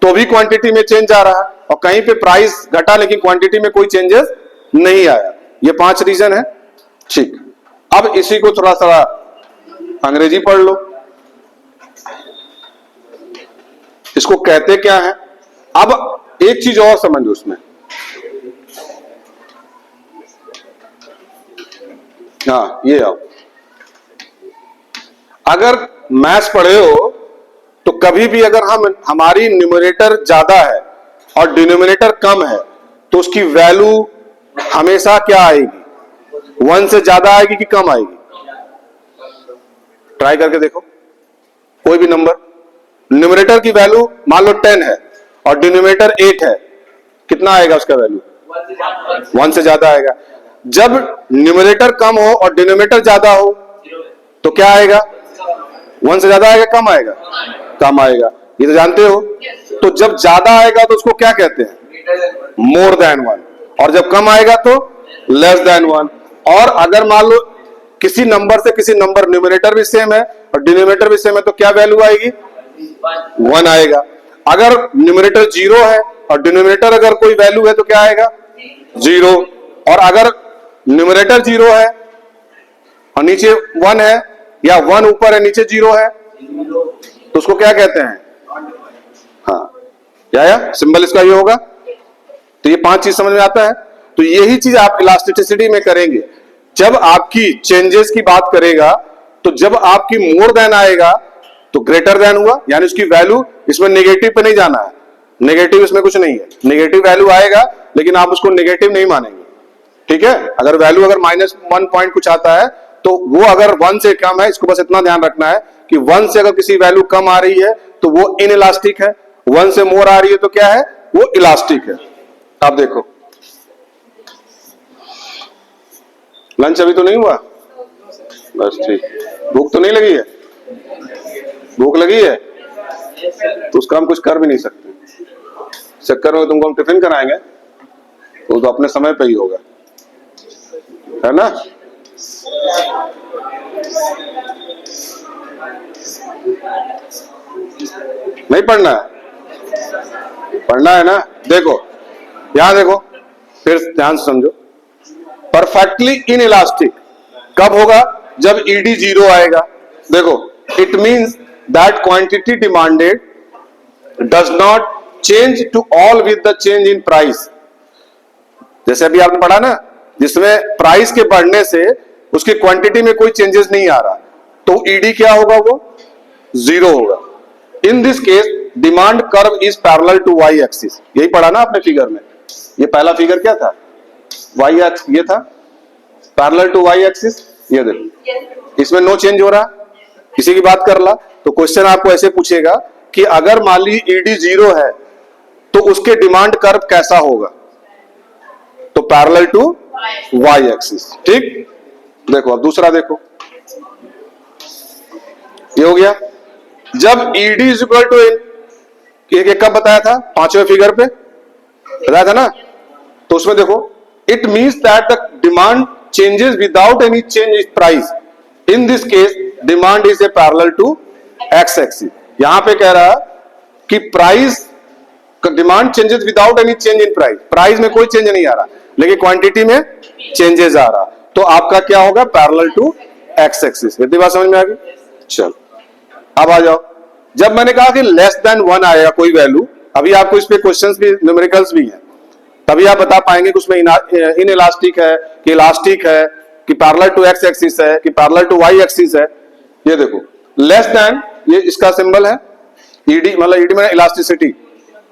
तो भी क्वांटिटी में चेंज आ रहा, और कहीं पे प्राइस घटा लेकिन क्वांटिटी में कोई चेंजेस नहीं आया। ये 5 रीजन है, ठीक। अब इसी को थोड़ा सा अंग्रेजी पढ़ लो, इसको कहते क्या है। अब एक चीज और समझो उसमें, हाँ ये आओ, अगर मैथ्स पढ़े हो तो कभी भी अगर हमारी न्यूमरेटर ज्यादा है और डिनोमिनेटर कम है तो उसकी वैल्यू हमेशा क्या आएगी, 1 से ज्यादा आएगी कि कम आएगी, ट्राई करके देखो। कोई भी नंबर, न्यूमरेटर की वैल्यू मान लो 10 है और डिनोमिनेटर 8 है, कितना आएगा उसका वैल्यू, 1 से ज्यादा आएगा। जब न्यूमरेटर कम हो और डिनोमिनेटर ज्यादा हो तो क्या आएगा, 1 से ज्यादा आएगा कम आएगा, कम आएगा, ये तो जानते हो। तो जब ज्यादा आएगा तो उसको क्या कहते हैं, मोर देन 1, और जब कम आएगा तो लेस देन 1। और अगर मान लो किसी नंबर से किसी नंबर न्यूमरेटर भी सेम है और डिनोमिनेटर भी सेम है तो क्या वैल्यू आएगी, 1 आएगा। अगर न्यूमरेटर 0 है और डिनोमिनेटर अगर कोई वैल्यू है तो क्या आएगा, 0। और अगर न्यूमरेटर 0 है और नीचे 1 है, या 1 ऊपर है नीचे 0 है, तो उसको क्या कहते हैं, हाँ, क्या सिंबल इसका ये होगा। तो ये 5 चीज समझ में आता है। तो यही चीज आप इलास्टिसिटी में करेंगे। जब आपकी चेंजेस की बात करेगा तो जब आपकी मोर देन आएगा तो ग्रेटर देन हुआ, यानी उसकी वैल्यू, इसमें नेगेटिव पे नहीं जाना है, नेगेटिव इसमें कुछ नहीं है, नेगेटिव वैल्यू आएगा लेकिन आप उसको नेगेटिव नहीं मानेंगे, ठीक है। अगर वैल्यू अगर -1 पॉइंट कुछ आता है तो वो अगर 1 से कम है, इसको बस इतना ध्यान रखना है कि 1 से अगर किसी वैल्यू कम आ रही है तो वो इनइलास्टिक है, 1 से मोर आ रही है तो क्या है, वो इलास्टिक है। आप देखो, लंच अभी तो नहीं हुआ, बस ठीक। भूख तो नहीं लगी है? भूख लगी है तो उसका हम कुछ कर भी नहीं सकते। चक्कर में तुमको हम टिफिन कराएंगे वो तो अपने समय पे ही होगा, है ना। नहीं पढ़ना है? पढ़ना है ना। देखो यहां देखो, फिर ध्यान से समझो। परफेक्टली इनइलास्टिक कब होगा, जब ईडी 0 आएगा। देखो, it means that quantity demanded does not change to all with the change in price. जैसे अभी आपने पढ़ा ना, जिसमें प्राइस के बढ़ने से उसकी क्वांटिटी में कोई चेंजेस नहीं आ रहा, तो ईडी क्या होगा, वो 0 होगा। In this case demand curve is parallel to Y axis. यही पढ़ा ना आपने फिगर में। ये पहला फिगर क्या था, वाई एक्स, ये था पैरेलल टू वाई एक्सिस। ये देखो, इसमें नो चेंज हो रहा, किसी की बात कर ला तो क्वेश्चन आपको ऐसे पूछेगा कि अगर मान ली ईडी 0 है तो उसके डिमांड कर्व कैसा होगा, तो पैरेलल टू वाई एक्सिस, ठीक। देखो अब दूसरा देखो, ये हो गया। जब ईडी इज इक्वल टू ये कब बताया था, 5वें फिगर पे बताया था ना। तो उसमें देखो, it means that the demand changes without any change in price. In this case demand is a parallel to X axis. यहां पे कह रहा कि price demand changes without any change in price, price में कोई चेंज नहीं आ रहा लेकिन क्वांटिटी में चेंजेस आ रहा, तो आपका क्या होगा, पैरेलल टू एक्स एक्सिस। इतनी बात समझ में आ गई। चलो अब आ जाओ, जब मैंने कहा कि लेस देन 1 आएगा कोई वैल्यू, अभी आपको इस पे क्वेश्चंस भी, न्यूमेरिकल्स भी हैं, तभी आप बता पाएंगे कि उसमें इनइलास्टिक है कि इलास्टिक है कि पैरेलल टू एक्स एक्सिस है कि पैरेलल टू वाई एक्सिस है। ये देखो, लेस देन, ये इसका सिंबल है ईडी, मतलब ईडी में elasticity,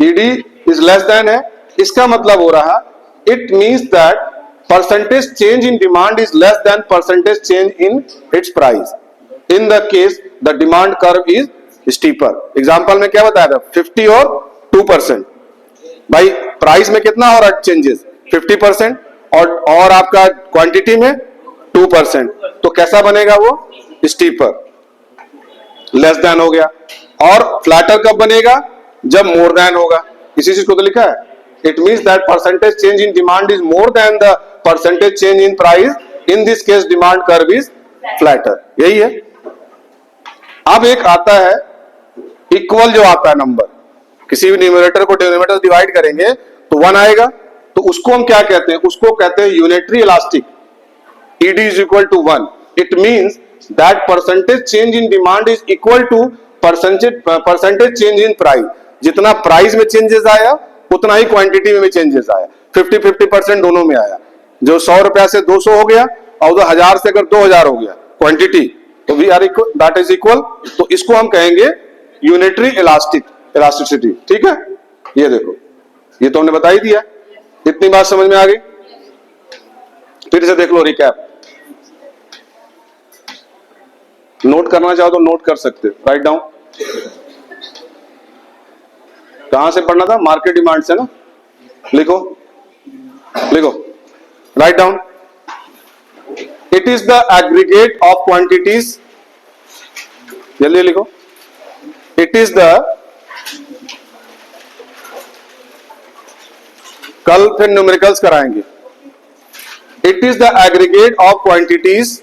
ED is less than है, इसका मतलब हो रहा, it means that percentage change in demand is less than percentage change in its price. In the case the demand curve is steeper. Example में क्या बताया था, 50 और 2%। भाई प्राइस में कितना हो रहा चेंजेस, 50%, और आपका क्वांटिटी में 2%, तो कैसा बनेगा वो, स्टीपर, लेस देन हो गया। और फ्लैटर कब बनेगा, जब मोर देन होगा। इसी चीज को तो लिखा है, it means that percentage change in demand is more than the percentage change in price. In this case demand curve is flatter. यही है। अब एक आता है इक्वल, जो आता है नंबर, किसी भी न्यूमरेटर को डिनोमिनेटर डिवाइड करेंगे तो 1 आएगा, तो उसको हम क्या कहते हैं, उसको कहते हैं unitary elastic. ED is equal to 1। It means that percentage change in demand is equal to percentage change in price. जितना प्राइस में चेंजेस आया उतना ही क्वांटिटी में भी चेंजेस आया, 50-50% दोनों में आया। जो 100 रुपया से 200 हो गया और 1000 से अगर 2000 हो गया क्वांटिटी, तो we are equal, that is equal. तो इसको हम कहेंगे यूनिटरी इलास्टिसिटी, ठीक है। ये देखो, ये तो हमने बता ही दिया। इतनी बात समझ में आ गई। फिर से देख लो रिकैप, नोट करना चाहो तो नोट कर सकते, राइट डाउन। कहां से पढ़ना था, मार्केट डिमांड से ना। लिखो लिखो, write down. It is the aggregate of quantities, जल्दी लिखो। इट इज द, कल फिर न्यूमेरिकल्स कराएंगे। It is the aggregate of quantities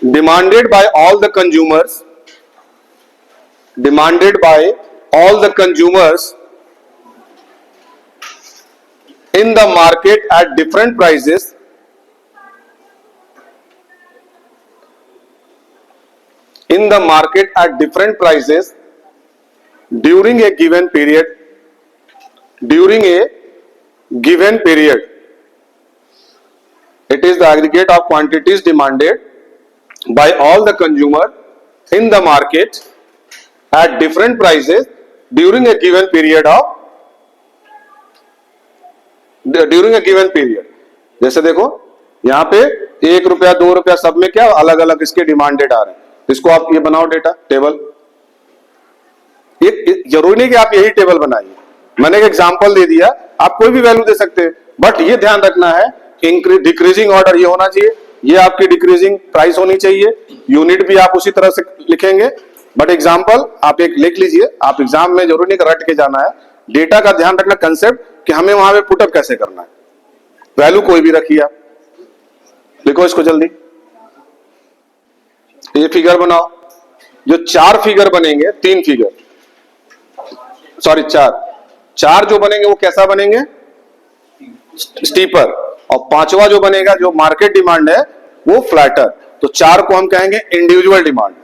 demanded by all the consumers, demanded by all the consumers in the market at different prices, in the market at different prices during a given period, during a given period, it is the aggregate of quantities demanded by all the consumer in the market at different prices during a given period of, during a given period. जैसे देखो यहां पे 1 रुपया 2 रुपया सब में क्या अलग अलग इसके डिमांडेड आ रहे हैं, इसको आप ये बनाओ डेटा टेबल। ये जरूरी नहीं कि आप यही टेबल बनाइए, मैंने एक एग्जांपल दे दिया, आप कोई भी वैल्यू दे सकते हैं, बट ये ध्यान रखना है डिक्रीजिंग ऑर्डर ये होना चाहिए, ये आपकी डिक्रीजिंग प्राइस होनी चाहिए, यूनिट भी आप उसी तरह से लिखेंगे। बट एग्जांपल आप एक लिख लीजिए, आप एग्जाम में जरूरी नहीं रट के जाना है, डेटा का ध्यान रखना, कंसेप्ट कि हमें वहां पे पुटअप कैसे करना है, वैल्यू कोई भी रखिए आप, लिखो इसको जल्दी। ये फिगर बनाओ, जो 4 फिगर बनेंगे, 3 फिगर सॉरी 4 जो बनेंगे वो कैसा बनेंगे, स्टीपर, और 5वां जो बनेगा जो मार्केट डिमांड है वो फ्लैटर। तो 4 को हम कहेंगे इंडिविजुअल डिमांड,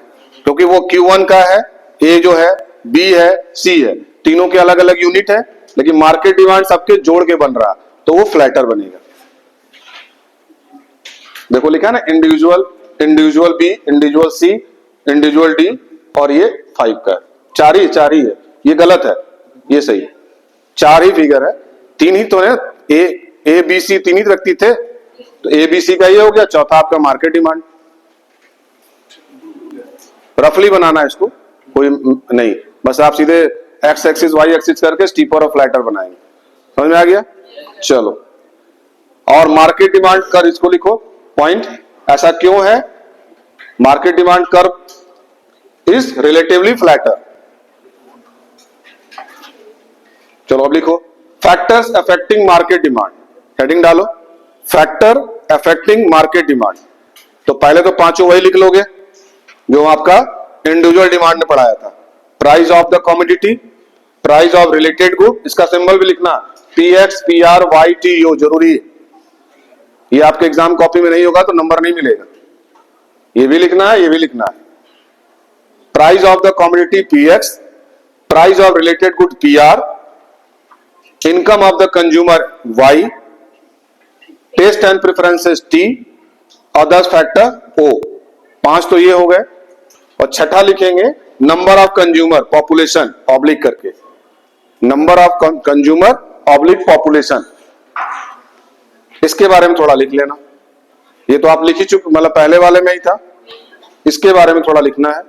क्योंकि वो Q1 का है, ए जो है, बी है, सी है, तीनों के अलग अलग यूनिट है, लेकिन मार्केट डिमांड सबके जोड़ के बन रहा, तो वो फ्लैटर बनेगा। देखो लिखा है ना, इंडिविजुअल, इंडिविजुअल बी, इंडिविजुअल सी, इंडिविजुअल डी, और ये 5 का 4 ही है, ये गलत है, ये सही है, 4 ही फिगर है, 3 ही तो है, ए बी सी 3 ही व्यक्ति थे, तो ए बी सी का ये हो गया, चौथा आपका मार्केट डिमांड। रफली बनाना है इसको, कोई नहीं, बस आप सीधे एक्स एक्सिस वाई एक्सिस करके स्टीपर और फ्लैटर बनाएंगे, समझ में आ गया। चलो, और मार्केट डिमांड कर इसको लिखो पॉइंट, ऐसा क्यों है, market demand curve is relatively flatter. चलो अब लिखो factors affecting market demand, heading डालो फैक्टर अफेक्टिंग मार्केट डिमांड। तो पहले तो 5 वही लिख लोगे जो आपका इंडिविजुअल डिमांड में पढ़ाया था, price of the commodity, price of related good, इसका सिंबल भी लिखना PX PR YTO, जरूरी है, ये आपके एग्जाम कॉपी में नहीं होगा तो नंबर नहीं मिलेगा, ये भी लिखना है, ये भी लिखना है। Price of the commodity PX, price of related good PR, income of the consumer Y, taste and preferences T, others factor O। 5 तो ये हो गए, और छठा लिखेंगे number of consumer population oblique करके, number of consumer oblique population, इसके बारे में थोड़ा लिख लेना, ये तो आप लिख ही चुके, मतलब पहले वाले में ही था, इसके बारे में थोड़ा लिखना है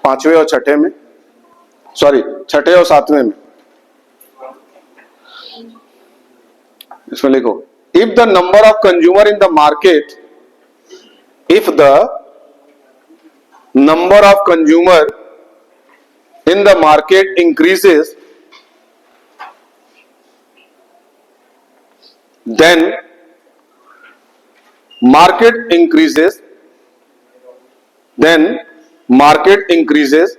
5वें और 6ठे में, सॉरी 6ठे और 7वें में। इसमें लिखो if the number of consumer in the market, if the number of consumer in the market increases, then market increases, then market increases,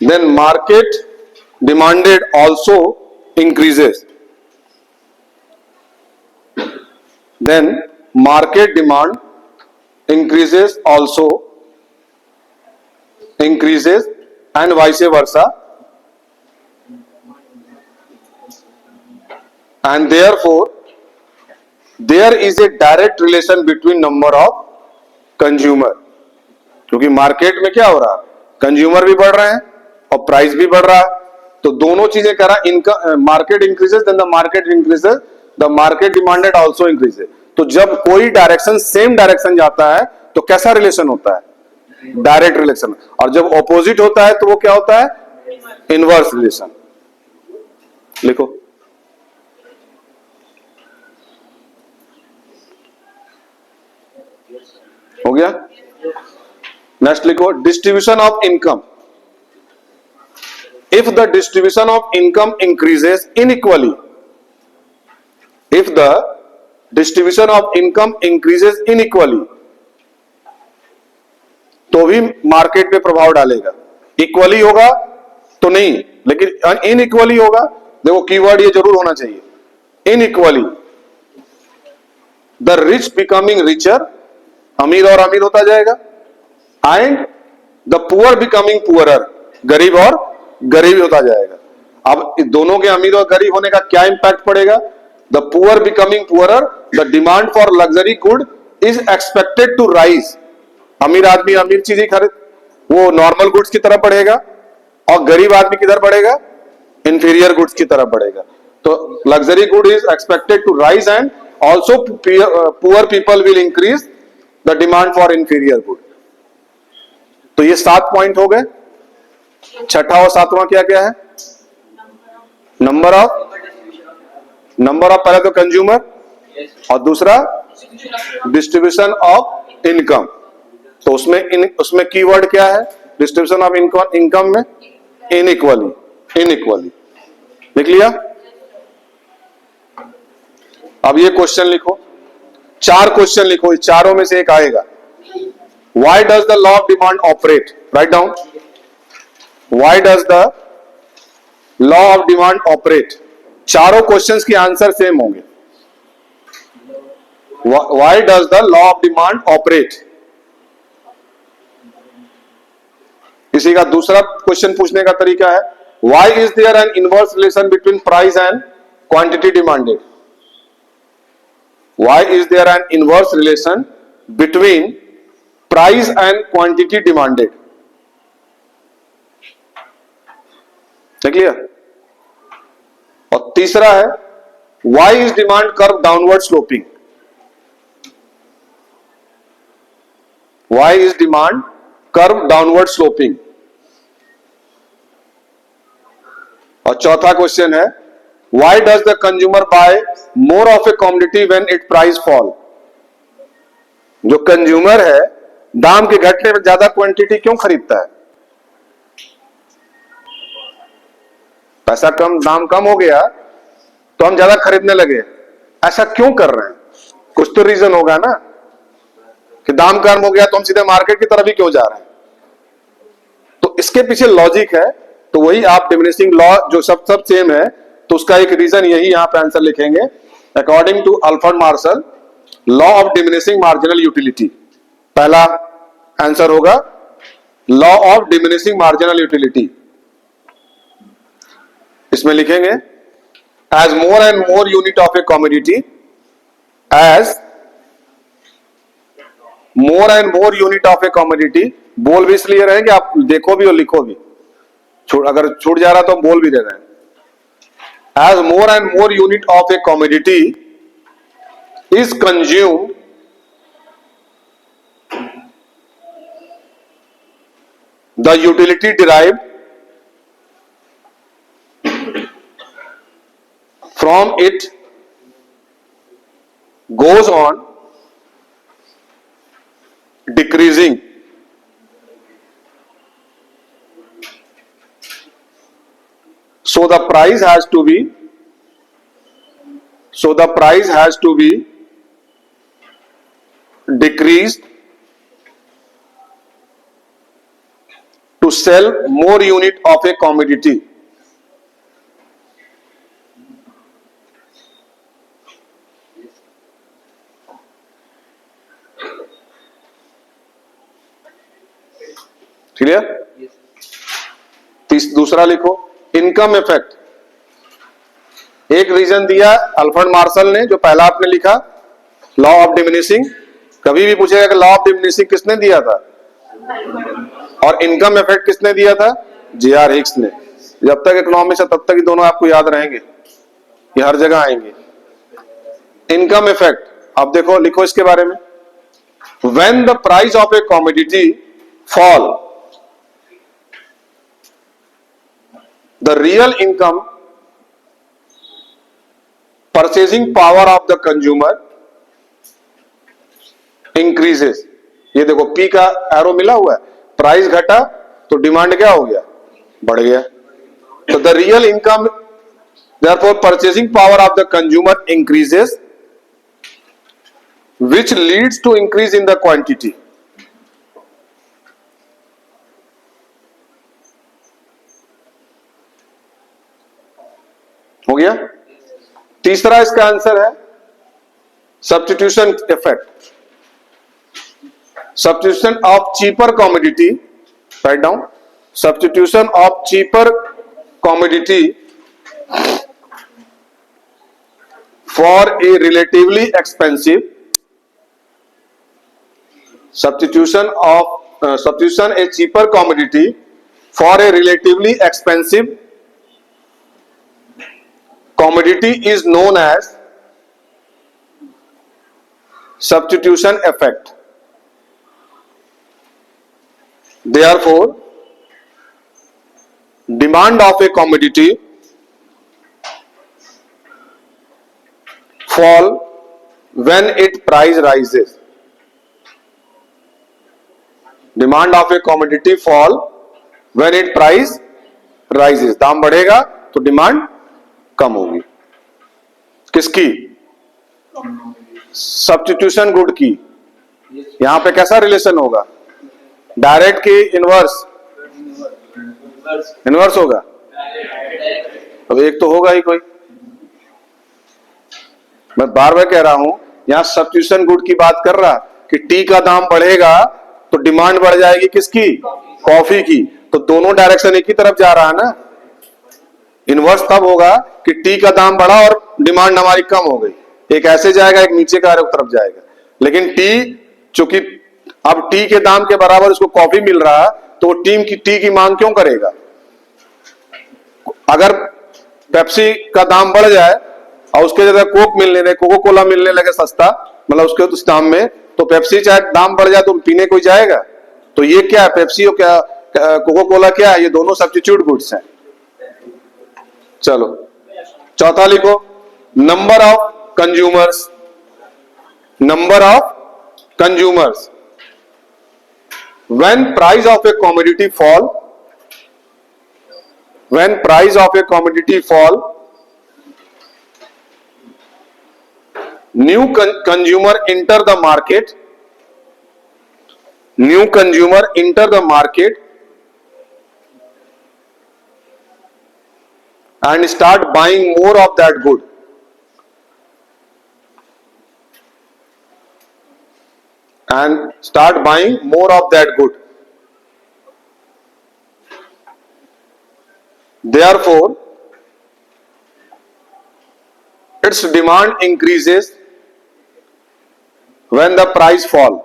then market demanded also increases, then market demand increases also increases, and vice versa, and therefore there is a direct relation between number of consumer, क्योंकि market में क्या हो रहा है, consumer भी बढ़ रहे हैं और प्राइस भी बढ़ रहा है, तो दोनों चीजें करा, income market increases, then the market increases, the market demanded also increases. तो जब कोई डायरेक्शन सेम डायरेक्शन जाता है तो कैसा रिलेशन होता है, डायरेक्ट रिलेशन, और जब ऑपोजिट होता है तो वो क्या होता है, इनवर्स रिलेशन। लिखो हो गया। नेक्स्ट लिखो distribution of income, if the distribution of income increases unequally, if the distribution of income increases unequally, तो भी मार्केट पे प्रभाव डालेगा। इक्वली होगा तो नहीं, लेकिन इनइक्वली होगा, देखो कीवर्ड ये जरूर होना चाहिए, इनइक्वली, द रिच बिकमिंग रिचर, अमीर और अमीर होता जाएगा, and the poor becoming poorer, गरीब और गरीब होता जाएगा। अब दोनों के अमीर और गरीब होने का क्या इंपैक्ट पड़ेगा? The poor becoming poorer, the demand for luxury good is expected to rise. अमीर आदमी अमीर चीजें खरीद, वो नॉर्मल गुड्स की तरफ बढ़ेगा, और गरीब आदमी किधर बढ़ेगा? इंफीरियर गुड्स की तरफ बढ़ेगा। तो luxury good is expected to rise and also poor people will increase the demand for inferior good. तो ये 7 पॉइंट हो गए। छठा और सातवां क्या क्या है? नंबर ऑफ पहले तो कंज्यूमर, और दूसरा डिस्ट्रीब्यूशन ऑफ इनकम। तो उसमें कीवर्ड क्या है? डिस्ट्रीब्यूशन ऑफ इनकम में इनइक्वली लिख लिया। अब ये क्वेश्चन लिखो, 4 क्वेश्चन लिखो, इस चारों में से एक आएगा। Why does the law of demand operate? Right down. Why does the law of demand operate? चारों क्वेश्चंस के आंसर सेम होंगे। Why does the law of demand operate? इसी का दूसरा क्वेश्चन पूछने का तरीका है, why is there an inverse relation between price and quantity demanded? Why is there an inverse relation between price and quantity demanded? देख लिया। और तीसरा है, why is demand curve downward sloping? Why is demand curve downward sloping? और चौथा question है, why does the consumer buy more of a commodity when it price fall? जो consumer है, दाम के घटने में ज्यादा क्वांटिटी क्यों खरीदता है? पैसा कम, दाम कम हो गया तो हम ज्यादा खरीदने लगे, ऐसा क्यों कर रहे हैं? कुछ तो रीजन होगा ना, कि दाम कम हो गया तो हम सीधे मार्केट की तरफ ही क्यों जा रहे हैं? तो इसके पीछे लॉजिक है। तो वही आप डिमिनिशिंग लॉ जो सब सेम है, तो उसका एक रीजन यही यहां पे आंसर लिखेंगे। According to Alfred Marshall, law of diminishing marginal utility, पहला आंसर होगा law of diminishing marginal utility. इसमें लिखेंगे, as more and more unit of a commodity, as more and more unit of a commodity, बोल भी इसलिए रहेंगे, आप देखो भी और लिखो भी, अगर छूट जा रहा तो बोल भी दे रहे हैं। As more and more unit of a commodity is consumed, the utility derived from it goes on decreasing. So the price has to be decreased to sell more unit of a commodity. Clear? दूसरा लिखो, income effect. एक reason दिया Alfred Marshall ने, जो पहला आपने लिखा law of diminishing. कभी भी पूछेगा कि लॉ ऑफ डिमिनिशिंग किसने दिया था, और इनकम इफेक्ट किसने दिया था? जे.आर. हिक्स ने। जब तक इकोनॉमिक्स है तब तक ही दोनों आपको याद रहेंगे, ये हर जगह आएंगे। इनकम इफेक्ट, अब देखो, लिखो इसके बारे में। When the price of a commodity fall, the real income purchasing power of the consumer increases। ये देखो P का एरो मिला हुआ है, प्राइस घटा तो डिमांड क्या हो गया? बढ़ गया। तो the real income, therefore purchasing power of the consumer increases, which leads to increase in the quantity। हो गया। तीसरा इसका आंसर है substitution effect, substitution of cheaper commodity, write down, substitution of cheaper commodity for a relatively expensive substitution a cheaper commodity for a relatively expensive commodity is known as substitution effect. Therefore, demand of a commodity fall when its price rises. Demand of a commodity fall when its price rises. दाम बढ़ेगा तो demand कम होगी. किसकी? Substitution good की. यहां पे कैसा relation होगा? डायरेक्ट की इनवर्स? इनवर्स होगा. अब एक तो होगा ही कोई. मैं बार बार कह रहा हूं, यहां सब्स्टिट्यूशन गुड की बात कर रहा कि टी का दाम बढ़ेगा तो डिमांड बढ़ जाएगी किसकी? कॉफी की. तो दोनों डायरेक्शन एक ही तरफ जा रहा है ना. इनवर्स तब होगा कि टी का दाम बढ़ा और डिमांड हमारी कम हो गई. एक ऐसे जाएगा, एक नीचे का तरफ जाएगा. लेकिन टी, चूंकि अब टी के दाम के बराबर उसको कॉफी मिल रहा, तो वो टी की मांग क्यों करेगा? अगर पेप्सी का दाम बढ़ जाए और उसके जगह कोको कोला मिलने लगे सस्ता, मतलब उसके उस दाम में, तो पेप्सी चाहे दाम बढ़ जाए तो पीने कोई जाएगा. तो ये क्या है? पेप्सी और क्या कोको कोला क्या है? ये दोनों सब्स्टिट्यूट गुड्स हैं. चलो चौथा लिखो, number of consumers. Number of consumers when price of a commodity fall, when price of a commodity fall, new consumer enter the market, new consumer enter the market and start buying more of that good. And start buying more of that good. Therefore, its demand increases when the price fall.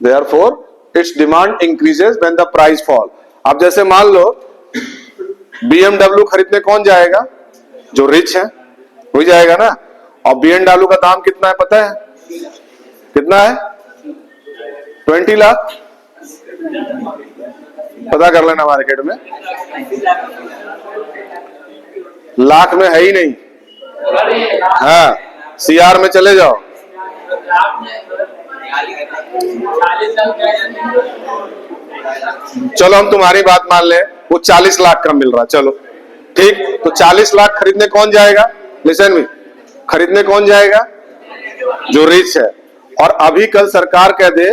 Therefore, its demand increases when the price fall. अब जैसे मान लो BMW खरीदने कौन जाएगा? जो rich है वही जाएगा ना. और BMW का दाम कितना है पता है? कितना है? 20 लाख. पता कर लेना मार्केट में. लाख में है ही नहीं. हाँ, CR में चले जाओ. चलो हम तुम्हारी बात मान ले, वो 40 लाख का मिल रहा. चलो ठीक, तो 40 लाख खरीदने कौन जाएगा? लिसन मी, खरीदने कौन जाएगा? जो रिच है. और अभी कल सरकार कह दे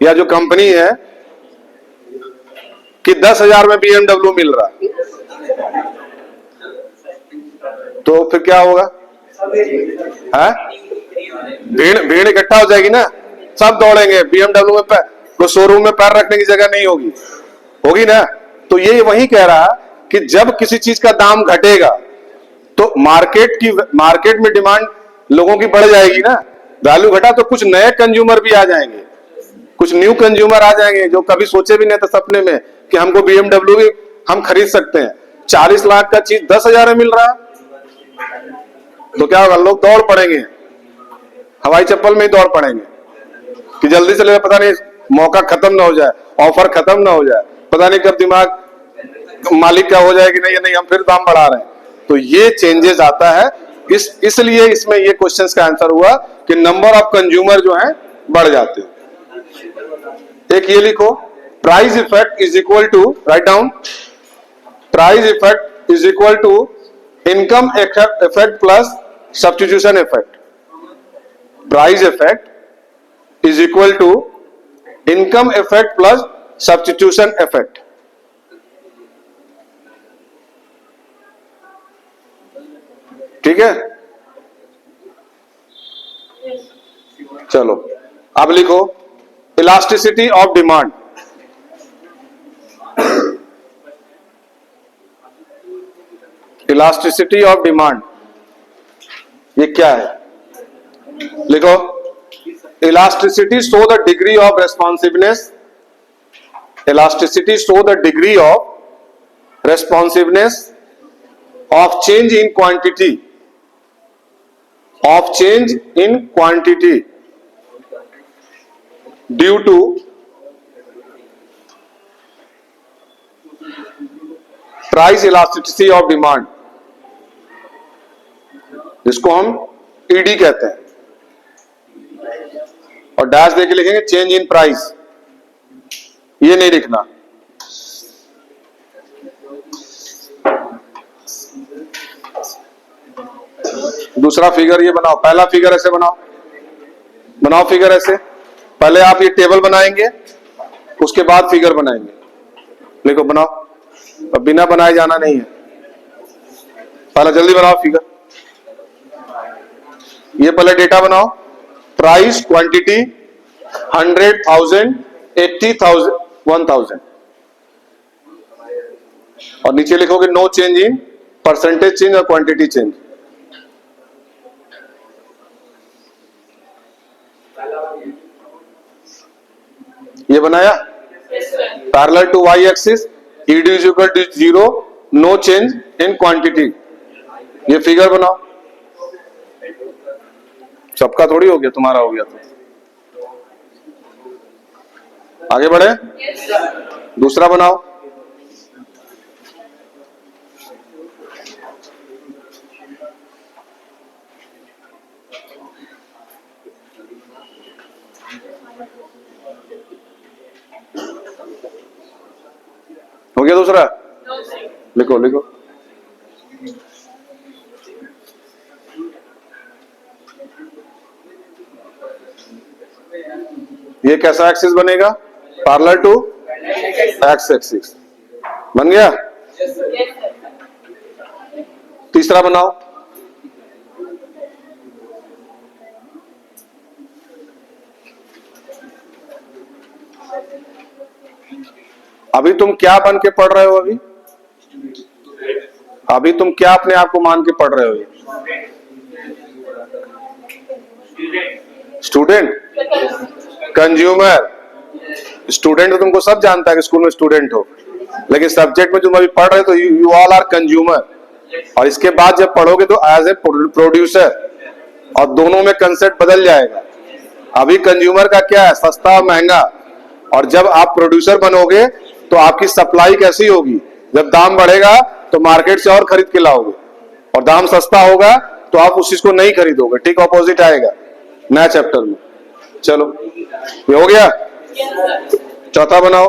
या जो कंपनी है कि 10,000 में BMW मिल रहा, तो फिर क्या होगा? भीड़ इकट्ठा हो जाएगी ना. सब दौड़ेंगे BMW में. कोई शोरूम में पैर रखने की जगह नहीं होगी. होगी ना. तो ये वही कह रहा कि जब किसी चीज का दाम घटेगा तो मार्केट में डिमांड लोगों की बढ़ जाएगी ना. वैल्यू घटा तो कुछ नए कंज्यूमर भी आ जाएंगे, कुछ न्यू कंज्यूमर आ जाएंगे जो कभी सोचे भी नहीं थे सपने में कि हमको BMW भी हम खरीद सकते हैं. 40 लाख का चीज 10,000 में मिल रहा, तो क्या होगा? लोग दौड़ पड़ेंगे, हवाई चप्पल में ही दौड़ पड़ेंगे कि जल्दी से ले, पता नहीं मौका खत्म ना हो जाए, ऑफर खत्म ना हो जाए, पता नहीं कब दिमाग मालिक का हो जाए कि नहीं हम फिर दाम बढ़ा रहे हैं. तो ये चेंजेस आता है. इसलिए इसमें ये क्वेश्चंस का आंसर हुआ कि नंबर ऑफ कंज्यूमर जो है बढ़ जाते हैं. एक ये लिखो, price effect is equal to, right down, price effect is equal to income effect plus substitution effect. Price effect is equal to income effect plus substitution effect. ठीक है. चलो अब लिखो, elasticity of demand. Elasticity of demand, ये क्या है? लिखो, elasticity show the degree of responsiveness, elasticity show the degree of responsiveness of change in quantity, of change in quantity due to price elasticity of demand, जिसको हम ED कहते हैं, और dash देके लिखेंगे चेंज इन प्राइस, ये नहीं लिखना। दूसरा फिगर ये बनाओ, पहला फिगर ऐसे बनाओ, बनाओ फिगर ऐसे, पहले आप ये टेबल बनाएंगे, उसके बाद फिगर बनाएंगे। लिखो, बनाओ, अब बिना बनाए जाना नहीं है, पहले जल्दी बनाओ फिगर। ये पहले डेटा बनाओ, प्राइस, क्वांटिटी, 100,000, 80,000, 1,000, और नीचे लिखोगे no change in percentage change और क्वांटिटी चेंज। ये बनाया, parallel to Y axis, ED is equal to 0, no change in quantity. ये फिगर बनाओ, सबका थोड़ी हो गया, तुम्हारा हो गया तो आगे बढ़े। दूसरा बनाओ, हो गया दूसरा, लिखो लिखो, ये कैसा एक्सिस बनेगा? पैरेलल टू एक्स एक्सिस, बन गया। तीसरा बनाओ, अभी तुम क्या बन के पढ़ रहे हो? अभी तुम क्या अपने आप को मान के पढ़ रहे हो? Student, consumer. स्टूडेंट तो तुमको सब जानता है कि स्कूल में स्टूडेंट हो, लेकिन सब्जेक्ट में तुम अभी पढ़ रहे हो तो यू ऑल आर कंज्यूमर। और इसके बाद जब पढ़ोगे तो एज ए प्रोड्यूसर, और दोनों में कंसेप्ट बदल जाएगा। अभी कंज्यूमर का क्या है? सस्ता और महंगा। और जब आप प्रोड्यूसर बनोगे तो आपकी सप्लाई कैसी होगी? जब दाम बढ़ेगा तो मार्केट से और खरीद के लाओगे, और दाम सस्ता होगा तो आप उस चीज को नहीं खरीदोगे। ठीक ऑपोजिट आएगा नया चैप्टर में। चलो, ये हो गया। चौथा बनाओ,